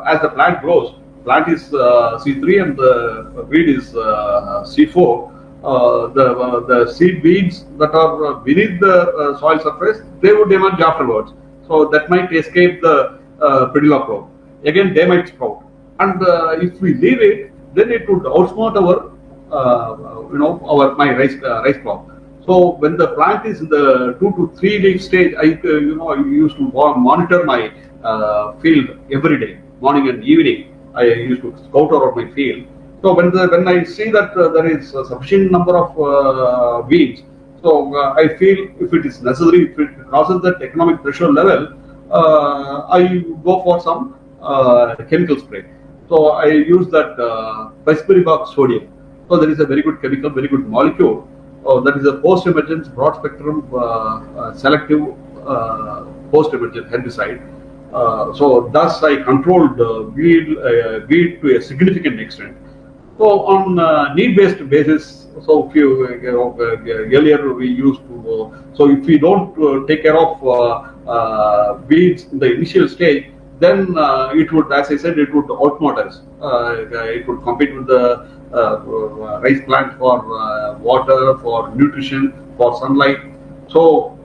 as the plant grows, plant is C3 and the weed is C4. The seed beads that are beneath the soil surface, they would emerge afterwards. So that might escape the Prediloclo. Again, they might sprout. And if we leave it, then it would outsmart our, my rice crop. So when the plant is in the 2 to 3 leaf stage, I used to monitor my field every day, morning and evening. I used to scout around my field. So when I see that there is a sufficient number of weeds, so I feel if it is necessary, if it crosses that economic threshold level, I go for some chemical spray. So I use that Bispiribok sodium. So there is a very good chemical, very good molecule. That is a post-emergence, broad-spectrum, selective post-emergent herbicide. So thus I controlled weed to a significant extent. So on need-based basis, so if you, earlier we used to, so if we don't take care of weeds in the initial stage, then it would, as I said, it would outsmart us. It would compete with the rice plant for water, for nutrition, for sunlight. So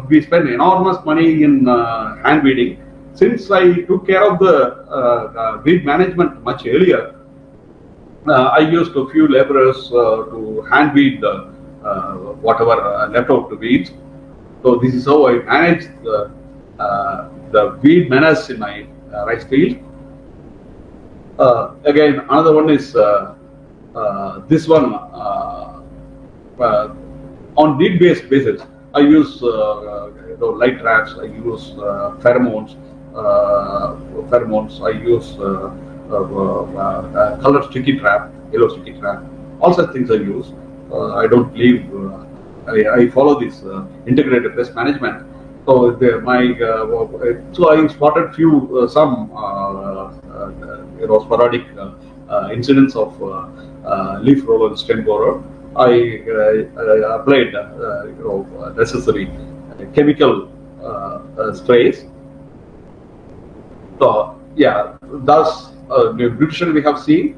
we spend enormous money in hand weeding. Since I took care of the weed management much earlier, I used a few laborers to hand weed the whatever left out the weeds. So this is how I manage the weed menace in my rice field. Again, another one is this one on need-based basis. I use light traps. I use pheromones. I use color sticky trap, yellow sticky trap. All such things I use. I don't leave. I follow this integrated pest management. So so I spotted some sporadic incidents of leaf roller and stem borer. I applied necessary chemical sprays. So yeah, thus nutrition we have seen,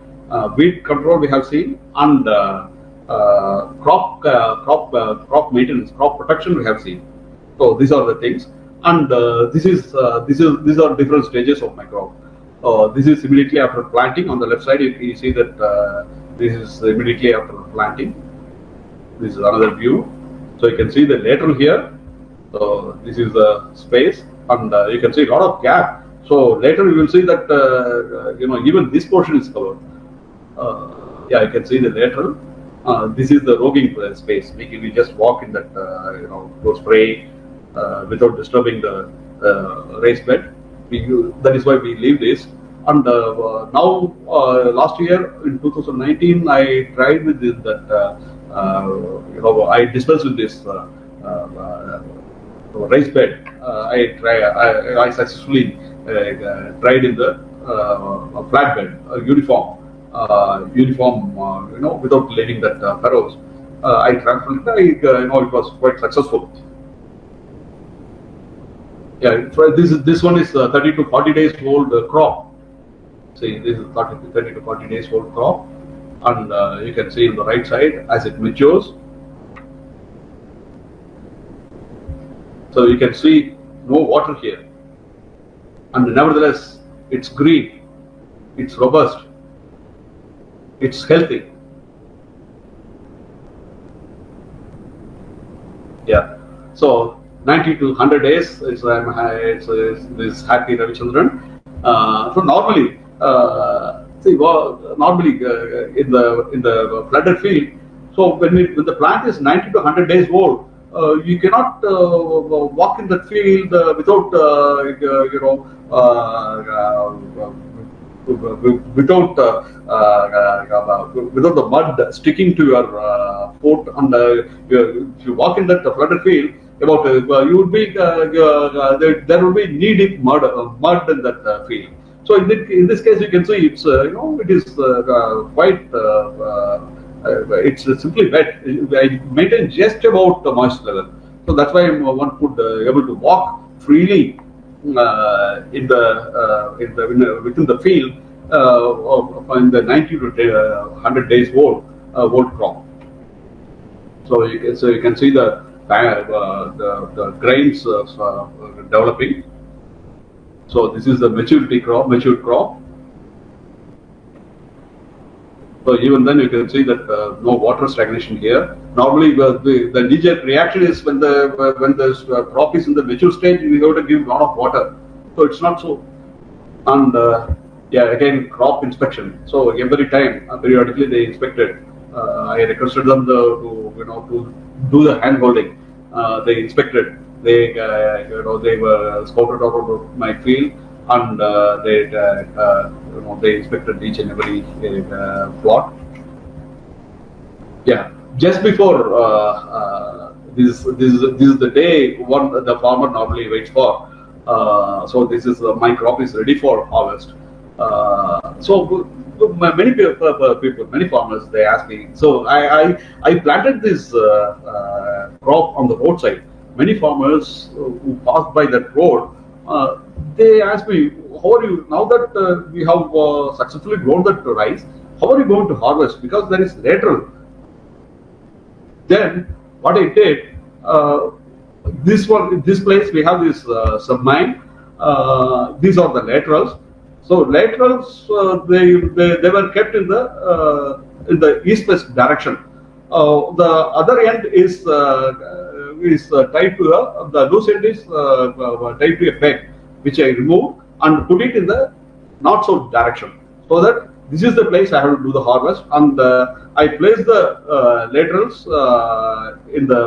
weed control we have seen, and crop maintenance, crop protection we have seen. So these are the things, and these are different stages of my crop. This is immediately after planting. On the left side, you see that this is immediately after planting. This is another view. So you can see the lateral here. So this is the space, and you can see a lot of gap. So later you will see that even this portion is covered. Yeah, you can see the lateral. This is the roguing space. We just walk in that go spray without disturbing the raised bed. That is why we leave this. And now last year in 2019, I tried with this, that I dispensed with this raised bed. I successfully tried in the flat bed, uniform, without leaving that furrows. I transferred it. It was quite successful. Yeah, this one is 30 to 40 days old crop. See, this is 30 to 40 days old crop, and you can see on the right side as it matures. So you can see no water here, and nevertheless it's green, it's robust, it's healthy. Yeah, so 90 to 100 days is this happy Ravichandran. So normally, normally in the flooded field, so when the plant is 90 to 100 days old, you cannot walk in that field without without the mud sticking to your foot, and if you walk in that flooded field, you would be there will be knee deep mud in that field. So in this case, you can see it's it is quite it's simply wet. I maintain just about the moisture level, so that's why one could able to walk freely within the field in the 90 to 100 days old crop. So you can see the grains developing. So this is the matured crop. So even then you can see that no water stagnation here. Normally the knee-jerk reaction is when the crop is in the mature stage, we have to give a lot of water. So it's not so. And again crop inspection. So every time periodically they inspected. I requested them to do the hand holding. They inspected. They were scouted around my field, and they inspected each and every plot. Yeah, just before this is the day the farmer normally waits for. So this is my crop is ready for harvest. So many people, many farmers, they ask me. So I planted this crop on the roadside. Many farmers who passed by that road, they ask me, how are you, now that we have successfully grown that rice, how are you going to harvest? Because there is lateral. Then what I did, this place we have this submine. These are the laterals. So laterals, they were kept in the east-west direction. The other end is tied to the loose end is tied to a peg, which I removed and put it in the north-south direction, so that this is the place I have to do the harvest. And I placed the laterals instead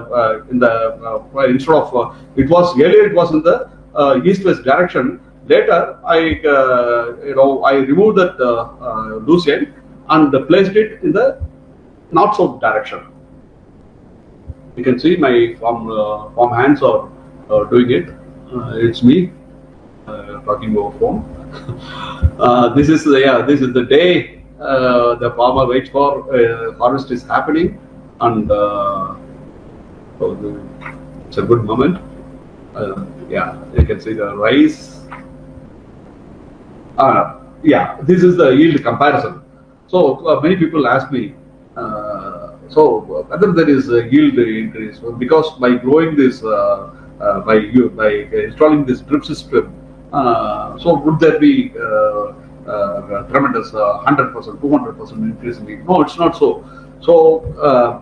of it was earlier it was in the east-west direction. Later, I removed that loose end and placed it in the north-south direction. You can see my farm hands are doing it. It's me talking over phone. This is the day the farmer waits for. Harvest is happening, and so it's a good moment. You can see the rice. This is the yield comparison. So many people ask me, so whether there is a yield increase, because by growing this, by installing this drip system, so would there be tremendous 100%, 200% increase in yield? No, it's not so. So,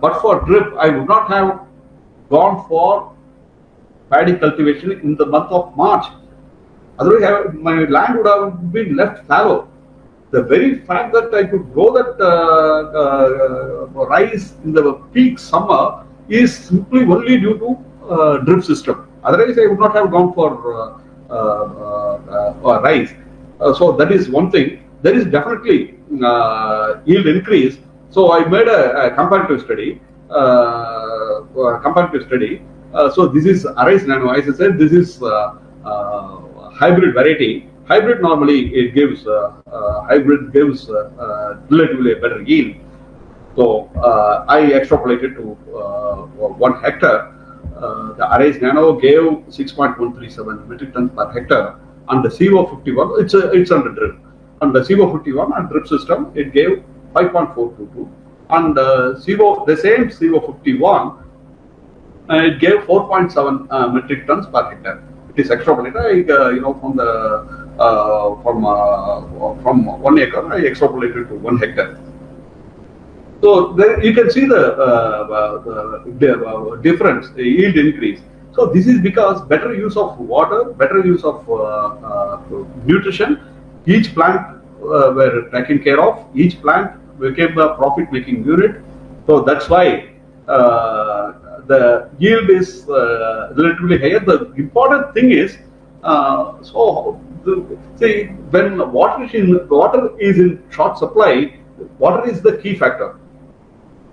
but for drip, I would not have gone for paddy cultivation in the month of March. Otherwise, my land would have been left fallow. The very fact that I could grow that rice in the peak summer is simply only due to drip system. Otherwise, I would not have gone for rice. So that is one thing. There is definitely yield increase. So I made a comparative study. So this is Arise Nano. As I said, this is hybrid variety. Hybrid normally it gives relatively a better yield. So I extrapolated to 1 hectare. The Arise Nano gave 6.137 metric tons per hectare, and the CO51 it's under drip. And the CO51 and drip system it gave 5.422, and the same CO51 it gave 4.7 metric tons per hectare. It is extrapolated. From 1 acre, I extrapolated to 1 hectare. So there you can see the difference, the yield increase. So this is because better use of water, better use of nutrition. Each plant were taken care of. Each plant became a profit-making unit. So that's why the yield is relatively higher. The important thing is, when water is in short supply, water is the key factor,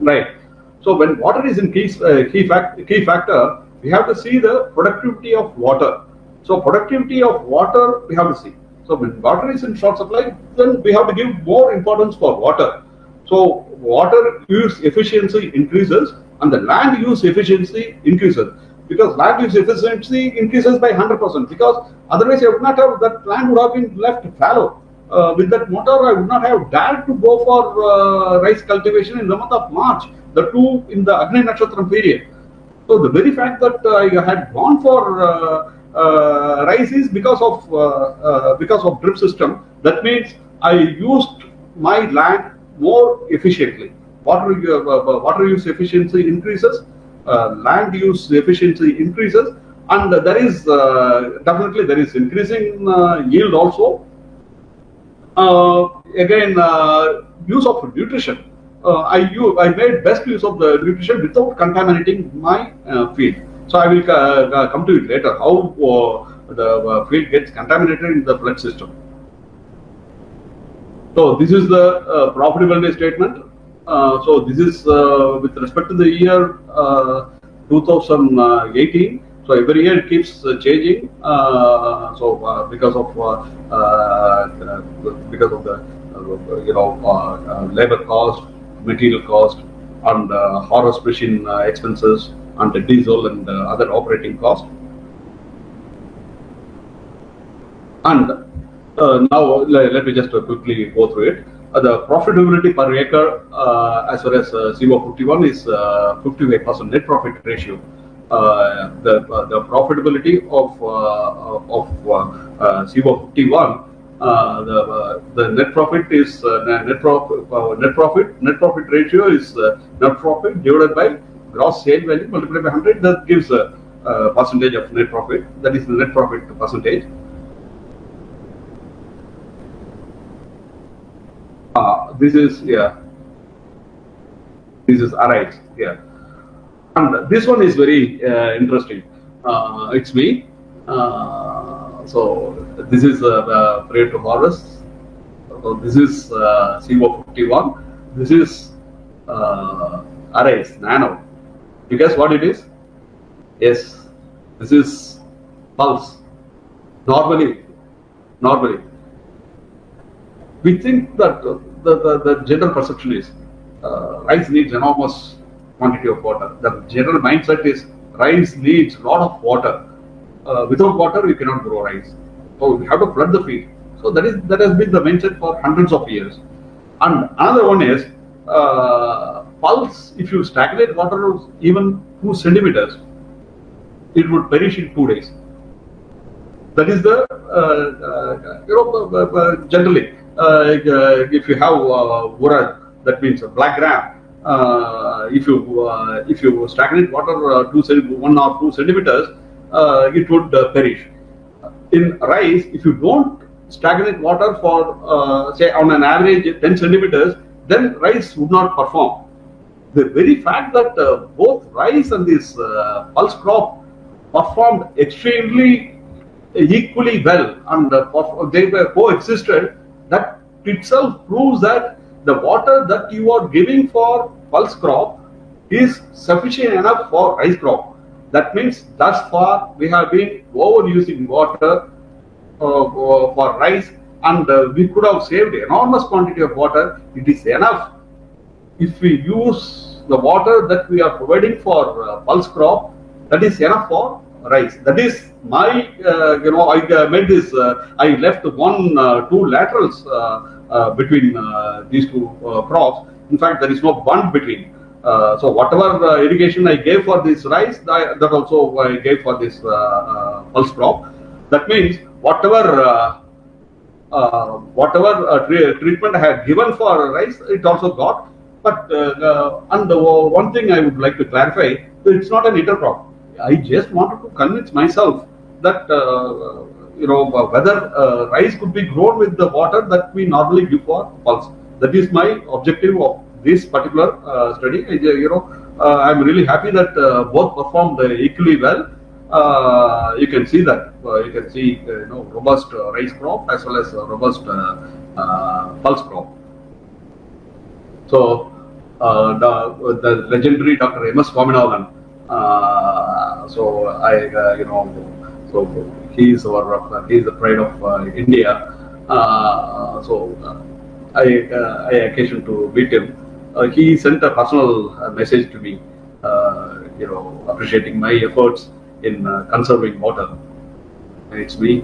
right? So when water is in key factor, we have to see the productivity of water. So productivity of water we have to see. So when water is in short supply, then we have to give more importance for water. So water use efficiency increases and the land use efficiency increases, because land use efficiency increases by 100%, because otherwise I would not have, that land would have been left fallow. With that motor, I would not have dared to go for rice cultivation in the month of March, the two in the Agni Nakshatram period. So the very fact that I had gone for rice is because of drip system. That means I used my land more efficiently. Water use efficiency increases, land use efficiency increases, and there is definitely there is increasing yield also. Again, use of nutrition. I made best use of the nutrition without contaminating my field. So I will come to it later how the field gets contaminated in the flood system. So this is the profitability statement. So this is with respect to the year 2018. So every year it keeps changing. Because of the labor cost, material cost, and harvest machine expenses, and the diesel and other operating costs. And now let me just quickly go through it. The profitability per acre as far as CO51 is 58% net profit ratio. The profitability of CO51, the net profit is net profit ratio is net profit divided by gross sale value multiplied by 100. That gives a percentage of net profit. That is the net profit percentage. This is Arise. And this one is very interesting. It's me. So this is the Prayer to Harvest. So this is CO51. This is Arise Nano. You guess what it is? Yes, this is pulse. Normally, we think that the general perception is rice needs enormous quantity of water. The general mindset is rice needs a lot of water. Without water, you cannot grow rice. So we have to flood the field. So that has been the mindset for hundreds of years. And another one is pulse. If you stagnate water even 2 centimeters, it would perish in 2 days. That is the generally. If you have urad, that means black gram. If you stagnate water 1 or 2 centimeters, it would perish. In rice, if you don't stagnate water for say on an average 10 centimeters, then rice would not perform. The very fact that both rice and this pulse crop performed extremely equally well and they were coexisted, that itself proves that the water that you are giving for pulse crop is sufficient enough for rice crop. That means thus far we have been overusing water for rice, and we could have saved enormous quantity of water. It is enough if we use the water that we are providing for pulse crop. That is enough for rice. That is my I made this. I left 2 laterals between these 2 crops. In fact, there is no bund between. So whatever irrigation I gave for this rice, that also I gave for this pulse crop. That means whatever treatment I had given for rice, it also got. But and one thing I would like to clarify: it's not an intercrop. I just wanted to convince myself that whether rice could be grown with the water that we normally give for pulse. That is my objective of this particular study. I'm really happy that both performed equally well. You can see that. You can see robust rice crop as well as robust pulse crop. So the legendary Dr. M.S. Swaminathan. So he is the pride of India. I occasioned to meet him. He sent a personal message to me, appreciating my efforts in conserving water. And it's me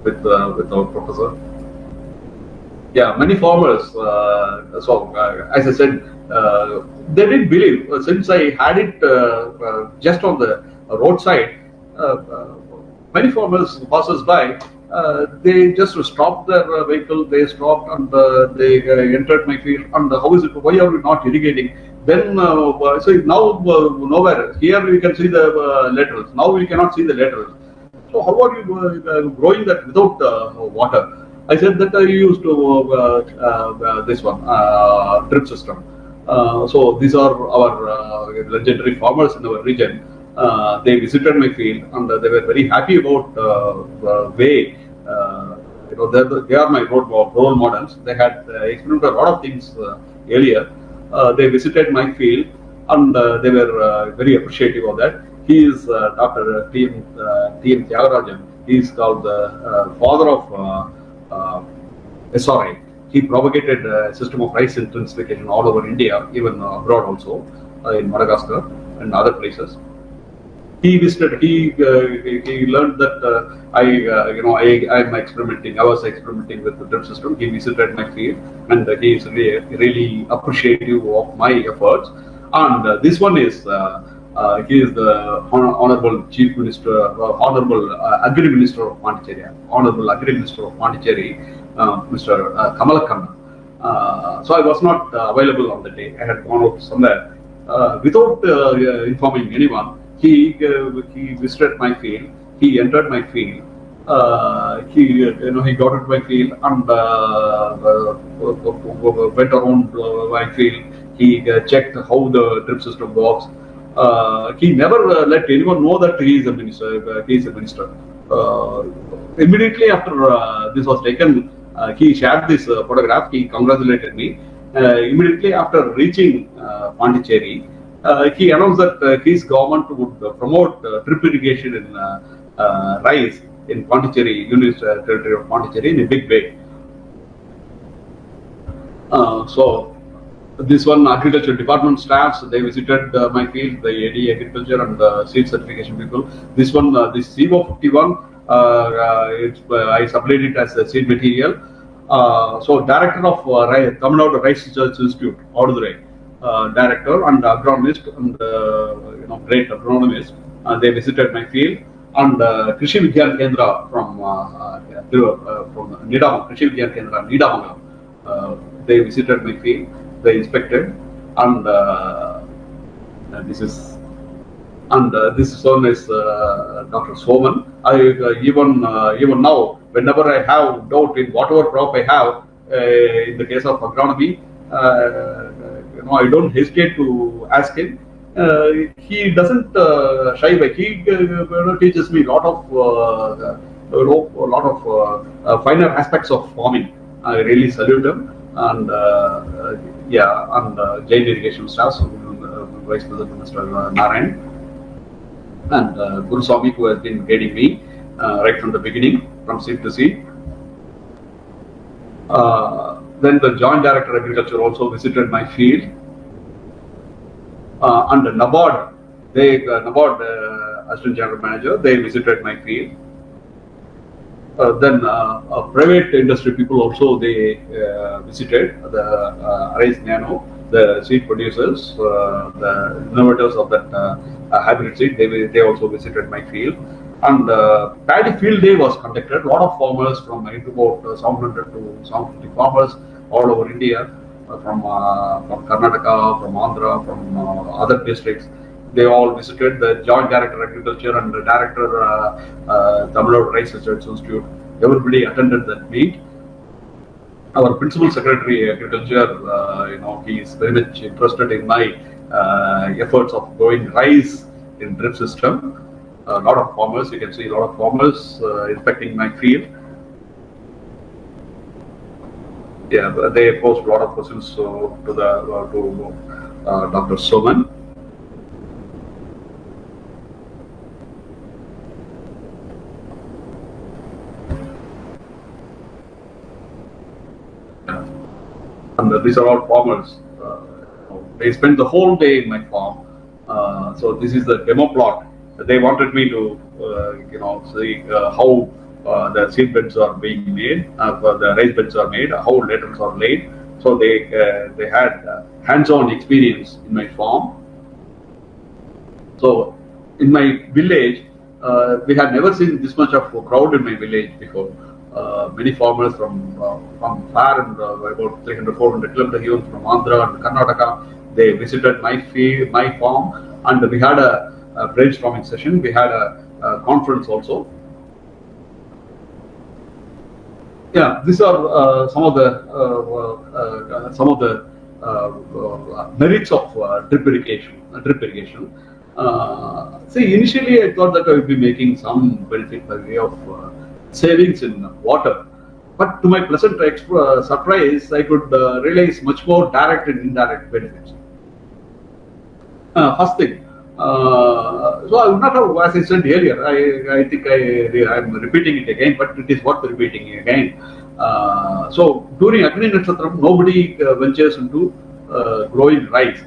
with our professor. Yeah, many farmers. As I said, they didn't believe since I had it just on the roadside. Many farmers passers by. They just stopped their vehicle. They stopped and they entered my field. And how is it? Why are we not irrigating? Then so now nowhere. Here we can see the laterals. Now we cannot see the laterals. So how are you growing that without water? I said that I used to this one drip system. So these are our legendary farmers in our region. They visited my field and they were very happy about the way they are my role models. They had experimented a lot of things earlier. They visited my field and they were very appreciative of that. He is Dr. T.M. Tyagarajan. He is called the father of SRI. He propagated a system of rice intensification all over India, even abroad also, in Madagascar and other places. He visited. He learned that I am experimenting. I was experimenting with the drip system. He visited my field, and he is really appreciative of my efforts. And this one is he is the Honorable Chief Minister, Honorable Agri Minister of Pondicherry, Honorable Agri Minister of Pondicherry, Mr. Kamalakannan. So I was not available on the day. I had gone out somewhere without informing anyone. He visited my field. He entered my field. He got into my field and went around my field. He checked how the drip system works. He never let anyone know that he is a minister. He is a minister. Immediately after this was taken, he shared this photograph. He congratulated me. Immediately after reaching Pondicherry, he announced that his government would promote drip irrigation in rice in Pondicherry, Union Territory of Pondicherry, in a big way. So this one, agriculture department staffs, they visited my field, the AD agriculture and the seed certification people. This one, this CO51, I supplied it as a seed material. So director of Tamil Nadu Rice Research Institute, Adurai, director and agronomist and great agronomist, they visited my field. And Krishi Vigyan Kendra from Nidamang, Krishi Vigyan Kendra, Nidamang, they visited my field. They inspected, and this is one is Dr. Soman. Even now, whenever I have doubt in whatever crop I have, in the case of agronomy, I don't hesitate to ask him. He doesn't shy away. He teaches me a lot of finer aspects of farming. I really salute him. And Jain Irrigation Staff, Vice President Mr. Narayan, and Guru Swami, who has been guiding me right from the beginning, from seed to seed. Then the Joint Director Agriculture also visited my field. And NABARD, Assistant General Manager, they visited my field. Then private industry people also, they visited the Arise Nano, the seed producers, the innovators of that hybrid seed. They also visited my field. And paddy field day was conducted. A lot of farmers from about 700 to 750 farmers all over India, from Karnataka, from Andhra, from other districts. They all visited. The Joint Director Agriculture and the Director Tamil Nadu Rice Research Institute. Everybody attended that meet. Our Principal Secretary Agriculture, he is very much interested in my efforts of growing rice in drip system. A lot of farmers, you can see a lot of farmers inspecting my field. Yeah, they posed a lot of questions to Dr. Soman. and these are all farmers. They spend the whole day in my farm. So this is the demo plot. They wanted me to, see how the seed beds are being made, the rice beds are made, how laterals are laid. So they had hands-on experience in my farm. So in my village, we had never seen this much of a crowd in my village before. Many farmers from far and about 300, 400 kilometers even from Andhra and Karnataka, they visited my farm, and we had a brainstorming session. We had a conference also. Yeah, these are some of the merits of drip irrigation. See, initially I thought that I would be making some benefit by way of savings in water, but to my pleasant surprise, I could realize much more direct and indirect benefits. First thing, so I would not have, as I said earlier, I think I'm repeating it again, but it is worth repeating again. So during Agni Nakshatram, nobody ventures into growing rice.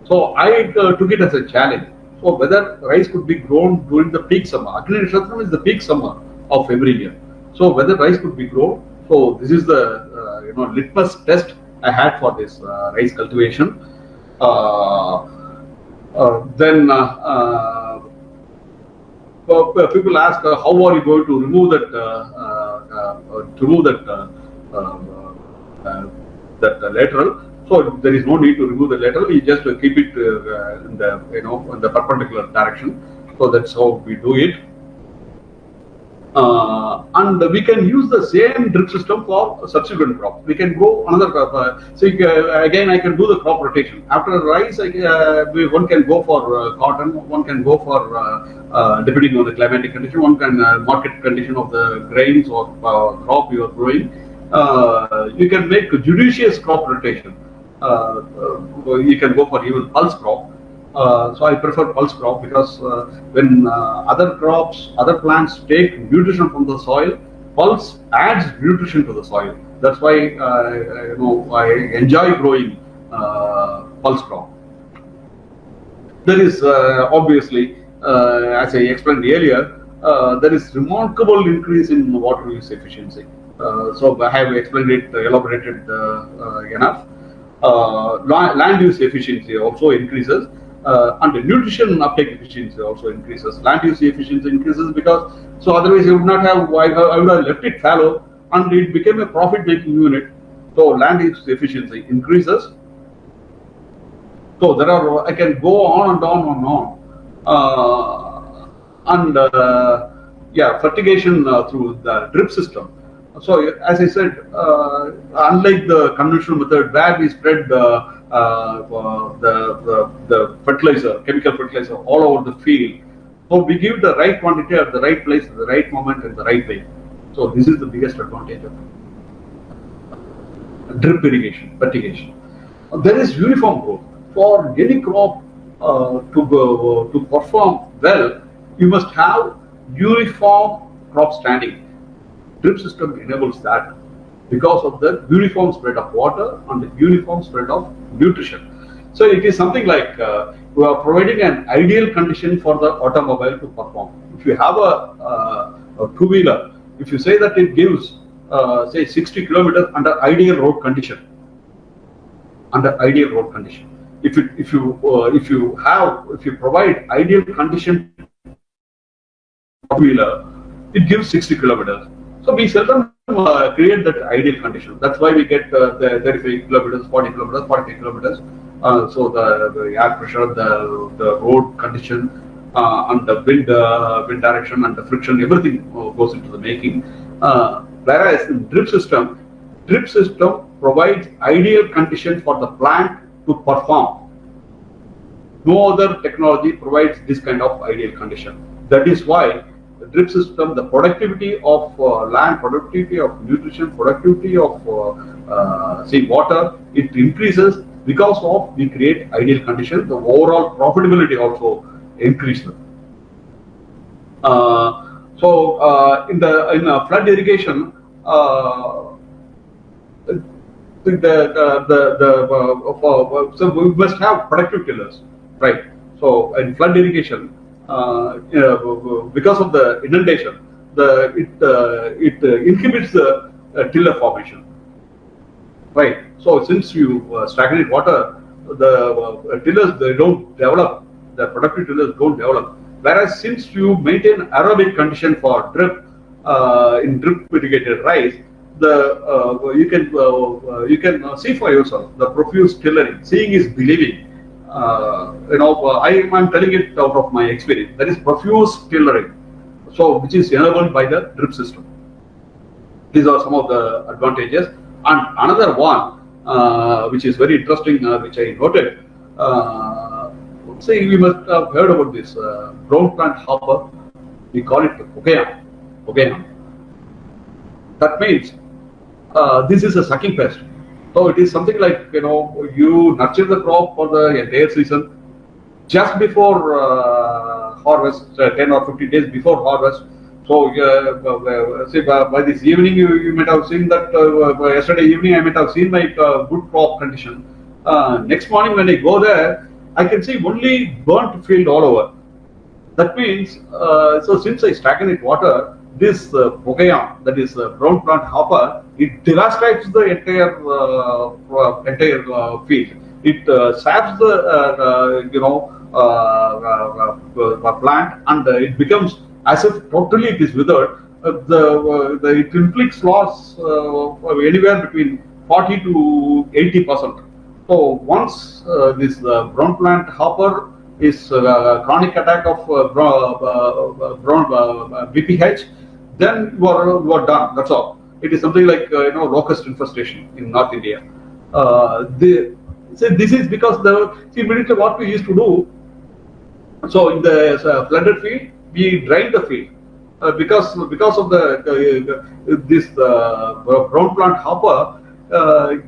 So I took it as a challenge. So whether rice could be grown during the peak summer. Agni Nakshatram is the peak summer of every year. So whether rice could be grown. So this is the litmus test I had for this rice cultivation. Then people ask, how are you going to remove that lateral? So there is no need to remove the lateral. You just keep it in the perpendicular direction. So that's how we do it. And we can use the same drip system for subsequent crops. We can grow another crop. Again, I can do the crop rotation. After rice, one can go for cotton, one can go for, depending on the climatic condition, one can market condition of the grains or crop you are growing. You can make judicious crop rotation. You can go for even pulse crop. So I prefer pulse crop because when other plants take nutrition from the soil, pulse adds nutrition to the soil. That's why I enjoy growing pulse crop. There is obviously, as I explained earlier, there is remarkable increase in water use efficiency. So I have explained it, elaborated enough. Land use efficiency also increases. And the nutrition uptake efficiency also increases. Land use efficiency increases because, so otherwise you would not have, I would have left it fallow and it became a profit making unit. So land use efficiency increases. So there are, I can go on and on and on. Yeah, fertigation through the drip system. So as I said, unlike the conventional method where we spread the fertilizer, chemical fertilizer all over the field, so we give the right quantity at the right place, at the right moment, and the right way. So this is the biggest advantage of drip irrigation, fertigation. There is uniform growth. For any crop to perform well, you must have uniform crop standing. Drip system enables that because of the uniform spread of water and the uniform spread of nutrition. So it is something like we are providing an ideal condition for the automobile to perform. If you have a two-wheeler, if you say that it gives say 60 kilometers under ideal road condition, if you provide ideal condition for two-wheeler, it gives 60 kilometers. So we seldom create that ideal condition. That's why we get the 35 kilometers, 40 kilometers, 45 kilometers. So the air pressure, the road condition, and the wind direction and the friction, everything goes into the making. Whereas in drip system provides ideal condition for the plant to perform. No other technology provides this kind of ideal condition. That is why the drip system, the productivity of land, productivity of nutrition, productivity of water, it increases because of we create ideal conditions. The overall profitability also increases. So in flood irrigation, So we must have productive tillers, right? So in flood irrigation, because of the inundation, it inhibits the tiller formation, right? So since you stagnate water, the tillers, they don't develop, the productive tillers don't develop. Whereas since you maintain aerobic condition for drip in drip irrigated rice, you can see for yourself the profuse tillering. Seeing is believing. I'm telling it out of my experience. That is profuse tillering, so which is enabled by the drip system. These are some of the advantages. And another one, which is very interesting, which I noted. See, we must have heard about this brown plant hopper. We call it Pogayam. Pogayam. That means this is a sucking pest. So it is something like, you nurture the crop for the entire season. Just before harvest, 10 or 15 days before harvest. So say by this evening, you might have seen that yesterday evening I might have seen my good crop condition. Next morning when I go there, I can see only burnt field all over. That means, so since I stagnate water, this Pogayam, that is brown plant hopper, it devastates the entire field. It saps the plant, and it becomes as if totally it is withered. It inflicts loss anywhere between 40 to 80%. So once this brown plant hopper is chronic attack of brown BPH, then you are done. That's all. It is something like locust infestation in North India. This is because immediately what we used to do. So in the flooded field, we drain the field because of this brown plant hopper.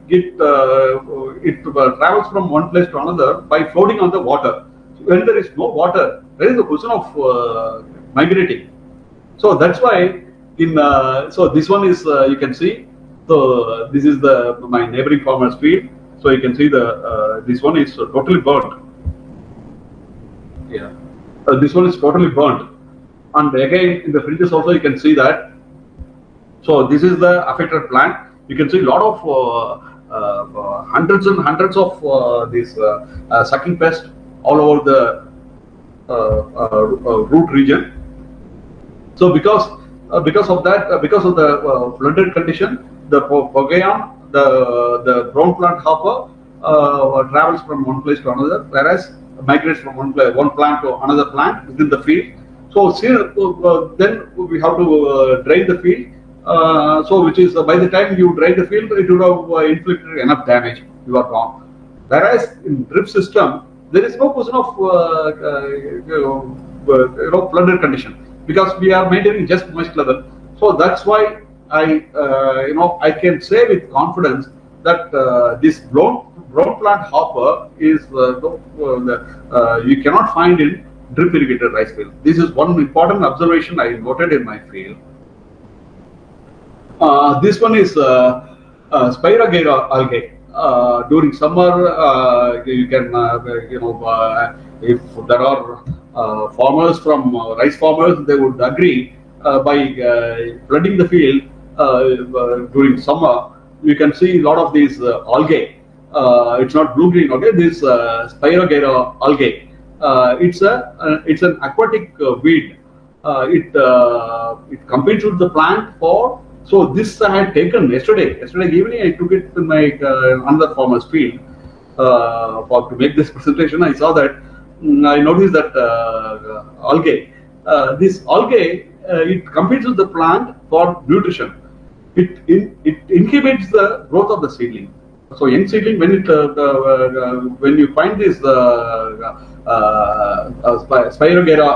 It travels from one place to another by floating on the water. When there is no water, there is a question of migrating. So that's why so this one is you can see. So this is my neighboring farmer's field. So you can see this one is totally burnt. Yeah, this one is totally burnt. And again in the fringes also you can see that. So this is the affected plant. You can see a lot of hundreds and hundreds of these sucking pests all over the root region. So because of that, because of the flooded condition, the Pogayam, the brown plant hopper travels from one place to another, whereas migrates from one plant to another plant within the field. So then we have to drain the field. So which is by the time you drain the field, it would have inflicted enough damage. You are wrong. Whereas in drip system, there is no question of flooded condition because we are maintaining just moist level. So that's why I can say with confidence that this brown plant hopper is you cannot find in drip irrigated rice field. This is one important observation I noted in my field. This one is Spirogyra algae. During summer, you can if there are farmers from rice farmers, they would agree by flooding the field during summer. You can see a lot of these algae. It's not blue green algae. This Spirogyra algae. It's an aquatic weed. It competes with the plant for. So this I had taken yesterday evening. I took it to my another farmer's field to make this presentation. I saw that I noticed that algae. This algae it competes with the plant for nutrition. It inhibits the growth of the seedling. So young seedling, when you find this Spirogyra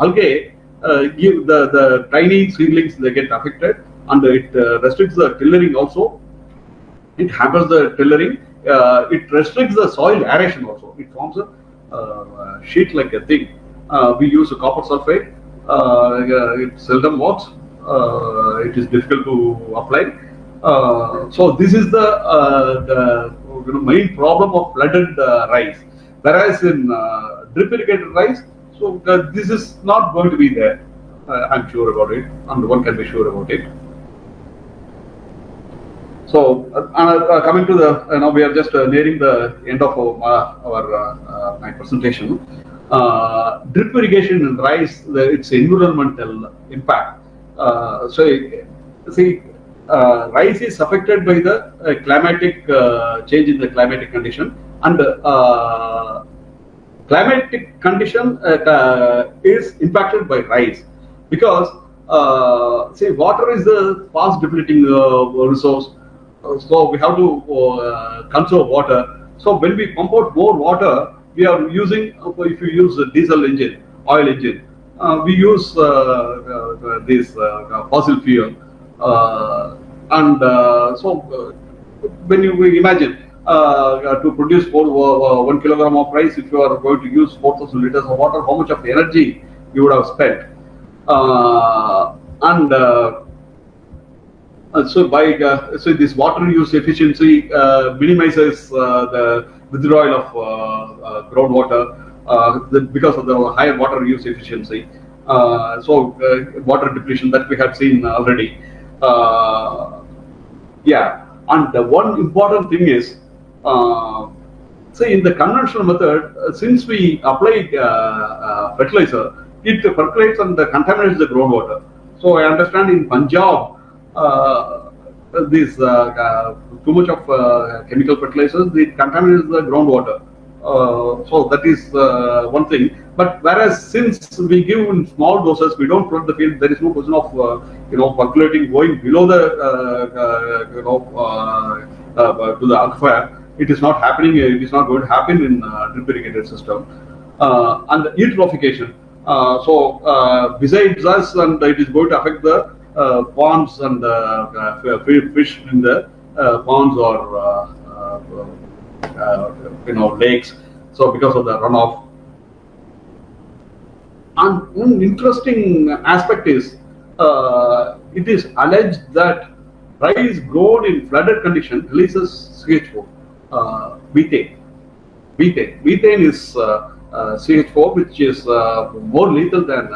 algae, the tiny seedlings, they get affected. And it restricts the tillering also. It hampers the tillering. It restricts the soil aeration also. It forms a sheet like a thing. We use a copper sulfate. It seldom works. It is difficult to apply. So this is the main problem of flooded rice. Whereas in drip irrigated rice, so this is not going to be there. I'm sure about it, and one can be sure about it. So, coming to the, now we are just nearing the end of my presentation. Drip irrigation in rice, its environmental impact. See, rice is affected by the climatic change in the climatic condition, and climatic condition is impacted by rice because say water is a fast depleting resource. So we have to conserve water. So when we pump out more water, we are using, if you use a diesel engine, oil engine, we use this fossil fuel. When you imagine to produce 1 kilogram of rice, if you are going to use 4,000 liters of water, how much of energy you would have spent? So this water use efficiency minimizes the withdrawal of groundwater because of the higher water use efficiency. Water depletion that we have seen already. Yeah, and the one important thing is, say in the conventional method, since we apply fertilizer, it percolates and contaminates the groundwater. So I understand in Punjab, this too much of chemical fertilizers, it contaminates the groundwater. So that is one thing. But whereas since we give in small doses, we don't flood the field. There is no question of percolating going below the to the aquifer. It is not happening. It is not going to happen in drip irrigated system. And the eutrophication. Besides us, and it is going to affect the ponds and fish in the ponds or lakes. So because of the runoff. And one interesting aspect is, it is alleged that rice grown in flooded condition releases CH4, methane. Methane is CH4, which is more lethal than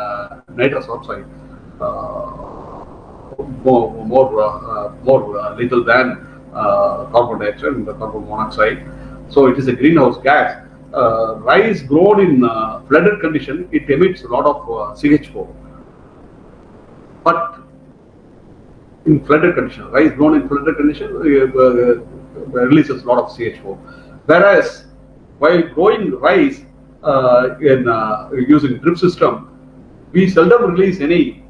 nitrous oxide. More lethal than carbon dioxide and the carbon monoxide. So it is a greenhouse gas. Rice grown in flooded condition, it emits a lot of CH4. But in flooded condition, rice grown in flooded condition releases a lot of CH4. Whereas while growing rice in using drip system, we seldom release any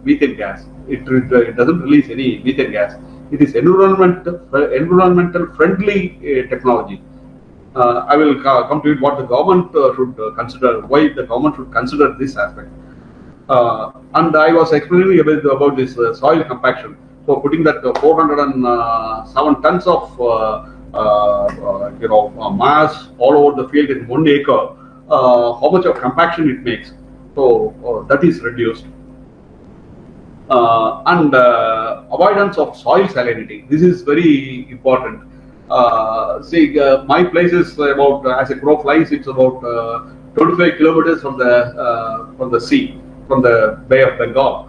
methane gas. It doesn't release any methane gas. It is environmental friendly technology. I will come to it what the government should consider, why the government should consider this aspect. And I was explaining about this soil compaction. So putting that 407 tons of mass all over the field in 1 acre, how much of compaction it makes. So that is reduced. And avoidance of soil salinity. This is very important. My place is about, as a crow flies, it's about 25 kilometers from the sea, from the Bay of Bengal.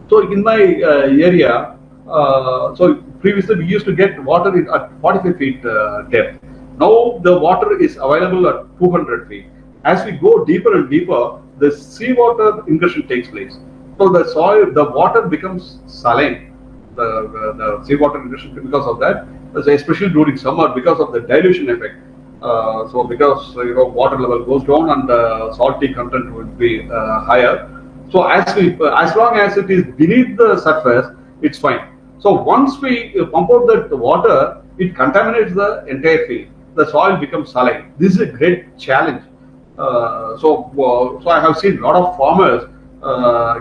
So in my area, so previously we used to get water at 45 feet depth. Now the water is available at 200 feet. As we go deeper and deeper, the seawater ingression takes place. So the water becomes saline. The seawater ingression, because of that, especially during summer, because of the dilution effect. Because water level goes down and salty content will be higher. So as long as it is beneath the surface, it's fine. So once we pump out that water, it contaminates the entire field. The soil becomes saline. This is a great challenge. So I have seen a lot of farmers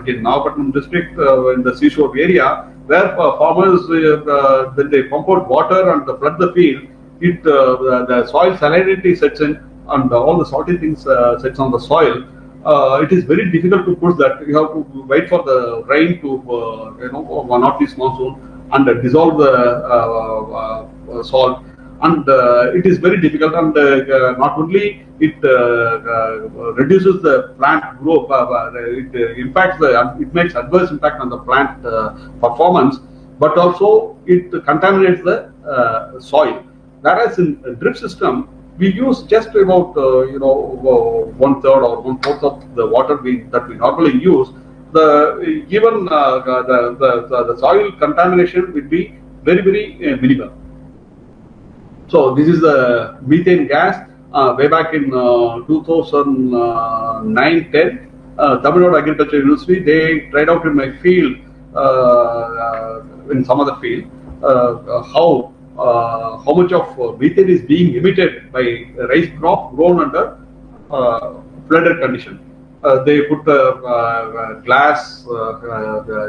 in Nagapattinam district in the seashore area, where farmers when they pump out water and flood the field, the soil salinity sets in and all the salty things sets on the soil. It is very difficult to push that. You have to wait for the rain to, northeast monsoon and dissolve the salt. And it is very difficult, and not only it reduces the plant growth, it impacts it makes adverse impact on the plant performance, but also it contaminates the soil. Whereas in drip system, we use just about 1/3 or 1/4 of the water that we normally use. Even the soil contamination will be very minimal. So this is the methane gas. Way back in 2009-10, Tamil Nadu Agriculture University, they tried out in my field, in some other field, how much of methane is being emitted by rice crop grown under flooded condition. They put a glass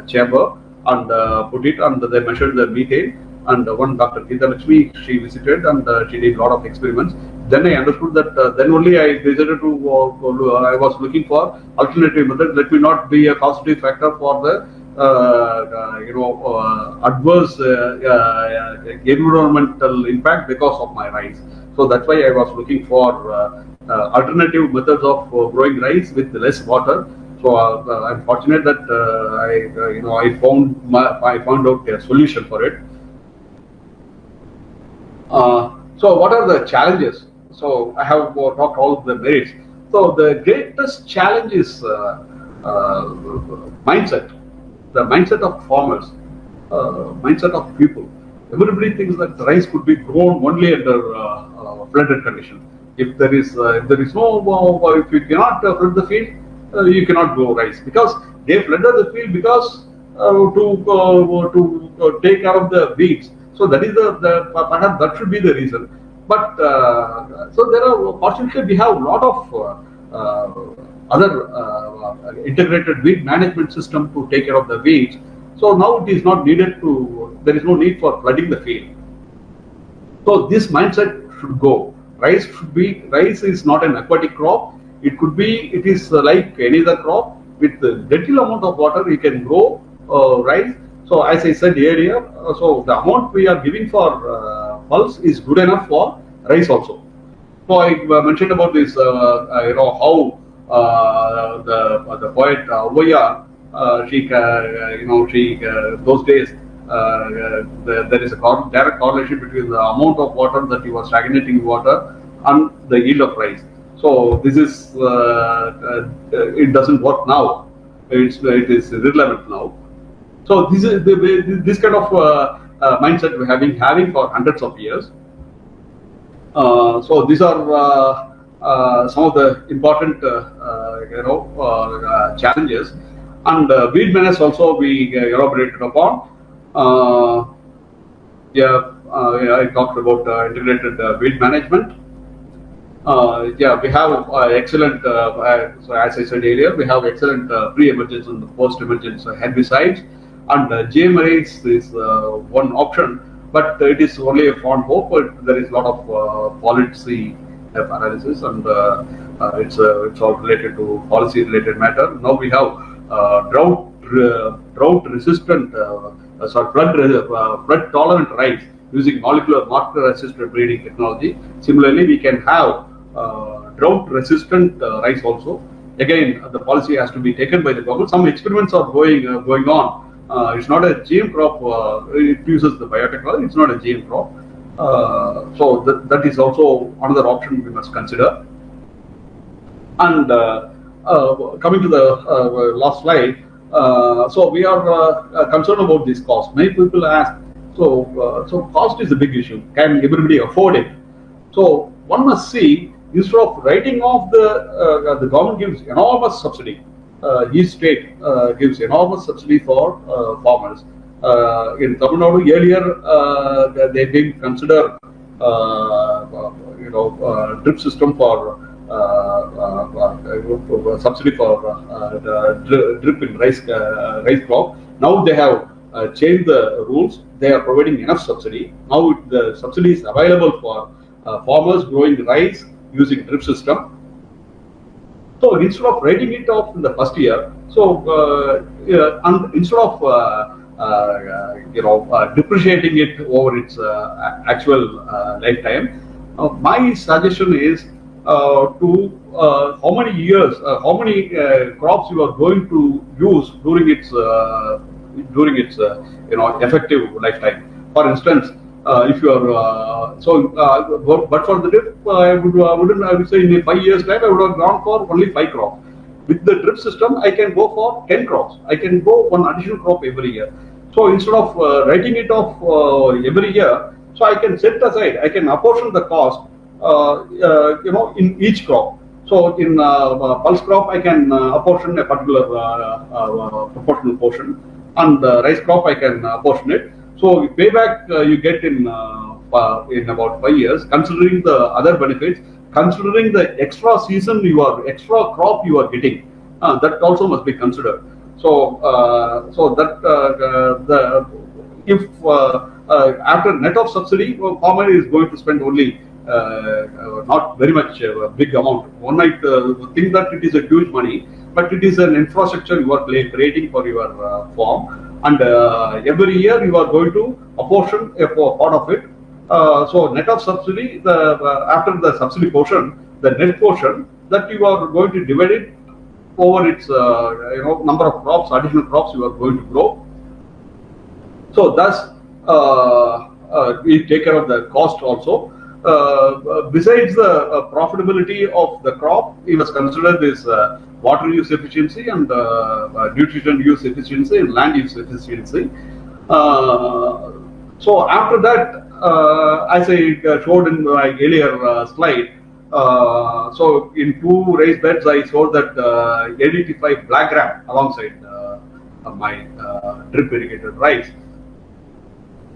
chamber and put it, and they measured the methane. And one Dr. Geeta Lakshmi, she visited, and she did a lot of experiments. Then I understood that, then only I decided to, I was looking for alternative methods. Let me not be a causative factor for the, adverse environmental impact because of my rice. So that's why I was looking for alternative methods of growing rice with less water. So I'm fortunate that I found out a solution for it. So what are the challenges? So I have talked all the merits. So the greatest challenge is mindset, the mindset of farmers, mindset of people. Everybody thinks that rice could be grown only under flooded condition. If there is no, if you cannot flood the field, you cannot grow rice, because they flooded the field because to take care of the weeds. So that is perhaps that should be the reason. But so there are, fortunately, we have a lot of other integrated weed management system to take care of the weeds. So now it is not needed to. There is no need for flooding the field. So this mindset should go. Rice is not an aquatic crop. It is like any other crop. With little amount of water, you can grow rice. So as I said earlier, so the amount we are giving for pulse is good enough for rice also. So I mentioned about this, how the poet Oya, those days, there is a direct correlation between the amount of water that you are stagnating water and the yield of rice. So this is, it doesn't work now. It is irrelevant now. So this is this kind of mindset we have been having for hundreds of years. So these are some of the important challenges, and weed menace also we elaborated upon. I talked about integrated weed management. We have excellent. So as I said earlier, we have excellent pre-emergence and post-emergence herbicides, and GMRAs is one option, but it is only a fond hope. But there is a lot of policy analysis, and it's all related to policy-related matter. Now we have drought-resistant, flood-tolerant rice using molecular marker-assisted breeding technology. Similarly, we can have drought-resistant rice also. Again, the policy has to be taken by the government. Some experiments are going on. It's not a GM crop. It uses the biotechnology. It's not a GM crop. So that is also another option we must consider. And coming to the last slide, so we are concerned about this cost. Many people ask, so cost is a big issue. Can everybody afford it? So one must see, instead of writing off the government gives enormous subsidy. Each state gives enormous subsidy for farmers. In Tamil Nadu earlier, they didn't consider drip system for subsidy for drip in rice crop. Now they have changed the rules. They are providing enough subsidy. Now the subsidy is available for farmers growing rice using drip system. So instead of writing it off in the first year, so and instead of depreciating it over its actual lifetime. My suggestion is to how many years, how many crops you are going to use during its effective lifetime. For instance, if you are but for the drip, I would say in 5 years time I would have gone for only 5 crops. With the drip system, I can go for 10 crops. I can go one additional crop every year. So instead of writing it off every year, so I can set aside, I can apportion the cost, in each crop. So in pulse crop, I can apportion a particular proportional portion, and rice crop I can apportion it. So payback you get in about 5 years, considering the other benefits, considering the extra season extra crop you are getting, that also must be considered. So if after net of subsidy, farmer is going to spend only not very much big amount. One might think that it is a huge money, but it is an infrastructure you are creating for your farm, and every year you are going to apportion a part of it. So net of subsidy, after the subsidy portion, the net portion that you are going to divide it over its number of crops, additional crops you are going to grow. So thus we take care of the cost also. Besides the profitability of the crop, we must consider this water use efficiency and nutrition use efficiency and land use efficiency. So after that, as I showed in my earlier slide, so in 2 raised beds, I showed that ADT5 black gram alongside my drip irrigated rice.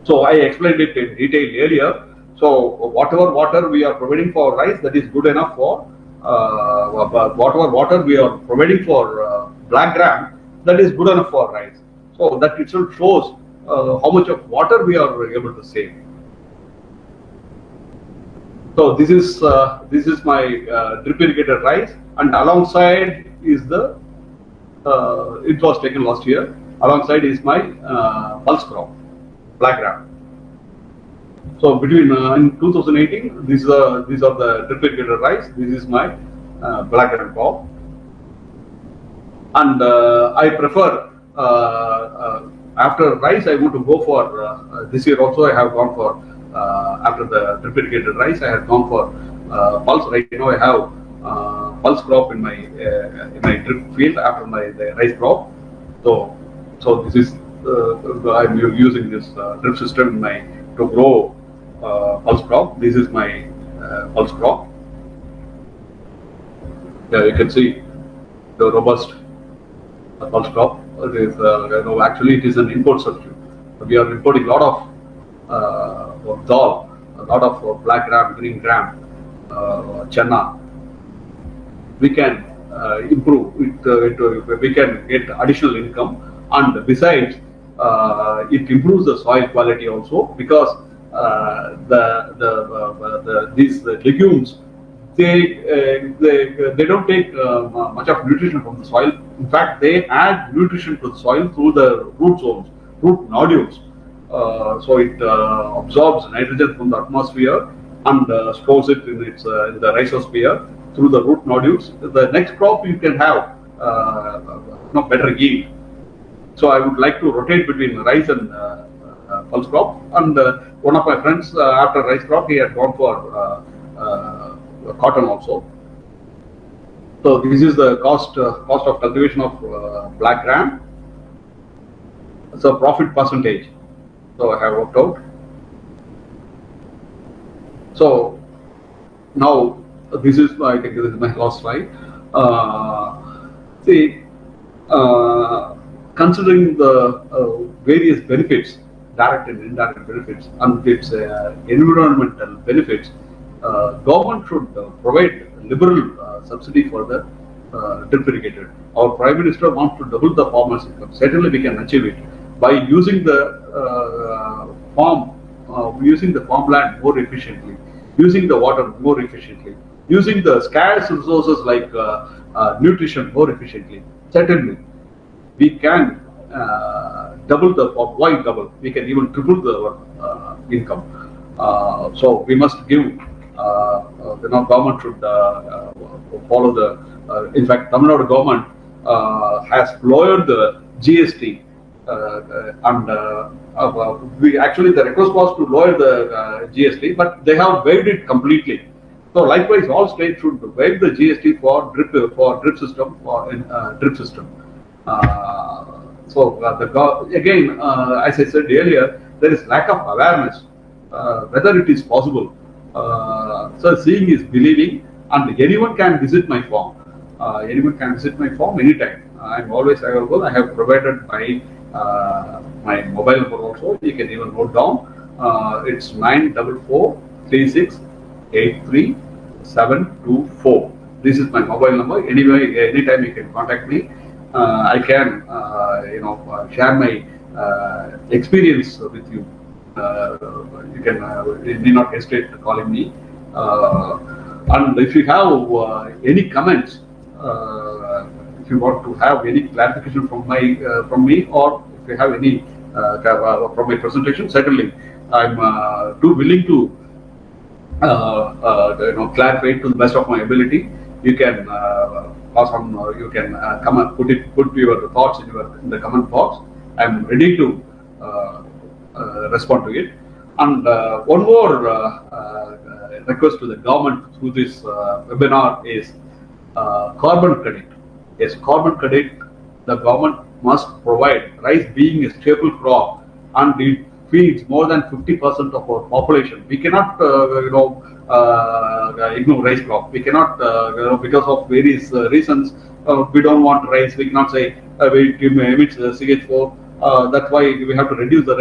So I explained it in detail earlier. So whatever water we are providing for rice, that is good enough for whatever water we are providing for black gram, that is good enough for rice. So that itself shows how much of water we are able to save. So this is my drip irrigated rice, and alongside is the it was taken last year. Alongside is my pulse crop, black gram. So between in 2018, these are the drip irrigated rice. This is my black gram crop, and I prefer after rice I want to go for this year also I have gone for after the drip irrigated rice I have gone for pulse. Right now I have pulse crop in my drip field after the rice crop. So this is I'm using this drip system to grow pulse crop. This is my pulse crop. Yeah, you can see the robust pulse crop. It is, actually it is an import substitute. We are importing a lot of dal, a lot of black gram, green gram, chana. We can improve it. We can get additional income, and besides, it improves the soil quality also, because these legumes they don't take much of nutrition from the soil. In fact, they add nutrition to the soil through the root zones, root nodules. So it absorbs nitrogen from the atmosphere and stores it in the rhizosphere through the root nodules. The next crop you can have better yield. So I would like to rotate between rice and pulse crop. And one of my friends, after rice crop, he had gone for cotton also. So this is the cost of cultivation of black gram. So profit percentage. So I have worked out. So now this is, I think this is my last slide. Considering the various benefits, direct and indirect benefits, and its environmental benefits, government should provide liberal subsidy for the drip irrigated. Our Prime Minister wants to double the farmers' income. Certainly, we can achieve it by using the farmland more efficiently, using the water more efficiently, using the scarce resources like nutrition more efficiently. Certainly, we can double the, or why double? We can even triple the income. So we must give. Government should follow the. In fact, Tamil Nadu government has lowered the GST, and we actually the request was to lower the GST, but they have waived it completely. So likewise, all states should waive the GST for drip system drip system. Again, as I said earlier, there is lack of awareness whether it is possible. So seeing is believing, and anyone can visit my farm. Anyone can visit my farm anytime. I'm always available. I have provided my mobile number also. You can even note down. It's 944-3683-724. This is my mobile number. Anyway, anytime you can contact me. I can share my experience with you. You can you need not hesitate calling me. And if you have any comments, if you want to have any clarification from me, or if you have any from my presentation, certainly I'm too willing to clarify to the best of my ability. You can pass on, or you can come and put your thoughts in the comment box. I'm ready to respond to it. And one more request to the government through this webinar is carbon credit. Yes, carbon credit. The government must provide. Rice being a staple crop, and it feeds more than 50% of our population. We cannot, ignore rice crop. We cannot, because of various reasons, we don't want rice. We cannot say we emit CH4. That's why we have to reduce the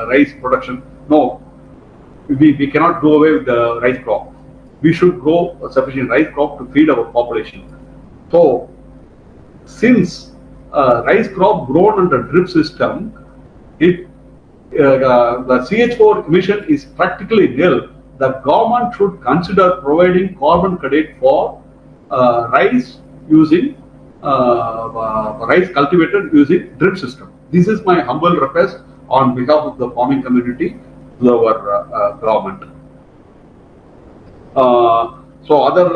rice production. No, we cannot go away with the rice crop. We should grow a sufficient rice crop to feed our population. So, since rice crop grown under drip system, the CH4 emission is practically nil. The government should consider providing carbon credit for rice using rice cultivated using drip system. This is my humble request on behalf of the farming community to our government. So other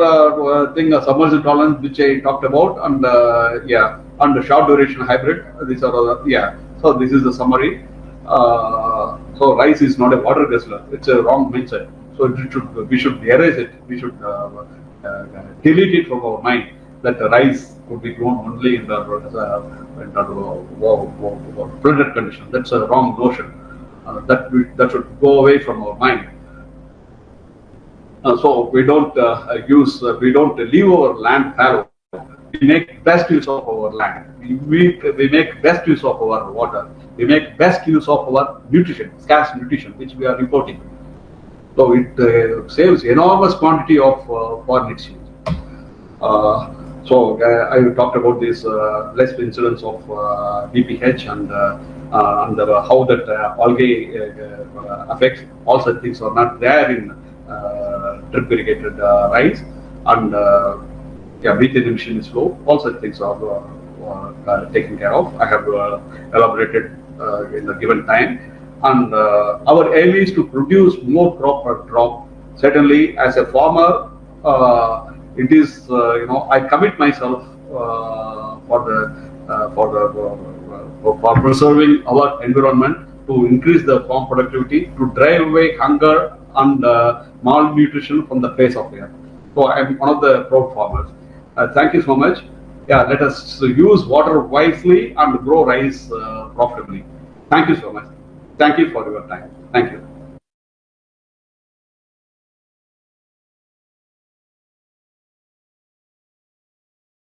thing, submersion tolerance, which I talked about, and and the short duration hybrid. These are So this is the summary. So rice is not a water guzzler. It's a wrong mindset. So we should erase it. We should delete it from our mind that the rice could be grown only in the flooded condition. That's a wrong notion. That should go away from our mind. So we don't we don't leave our land fallow. We make best use of our land. We make best use of our water. We make best use of our nutrition, scarce nutrition, which we are importing. So it saves enormous quantity of foreign exchange. So I talked about this less incidence of BPH and how that algae affects. All such things are not there in drip irrigated rice, and methane emission is low. All such things are taken care of. I have elaborated in the given time, and our aim is to produce more crop per drop. Certainly, as a farmer, it is I commit myself for preserving our environment, to increase the farm productivity, to drive away hunger and malnutrition from the face of the earth. So I am one of the proud farmers. Thank you so much. Let us use water wisely and grow rice profitably. Thank you so much. Thank you for your time. Thank you.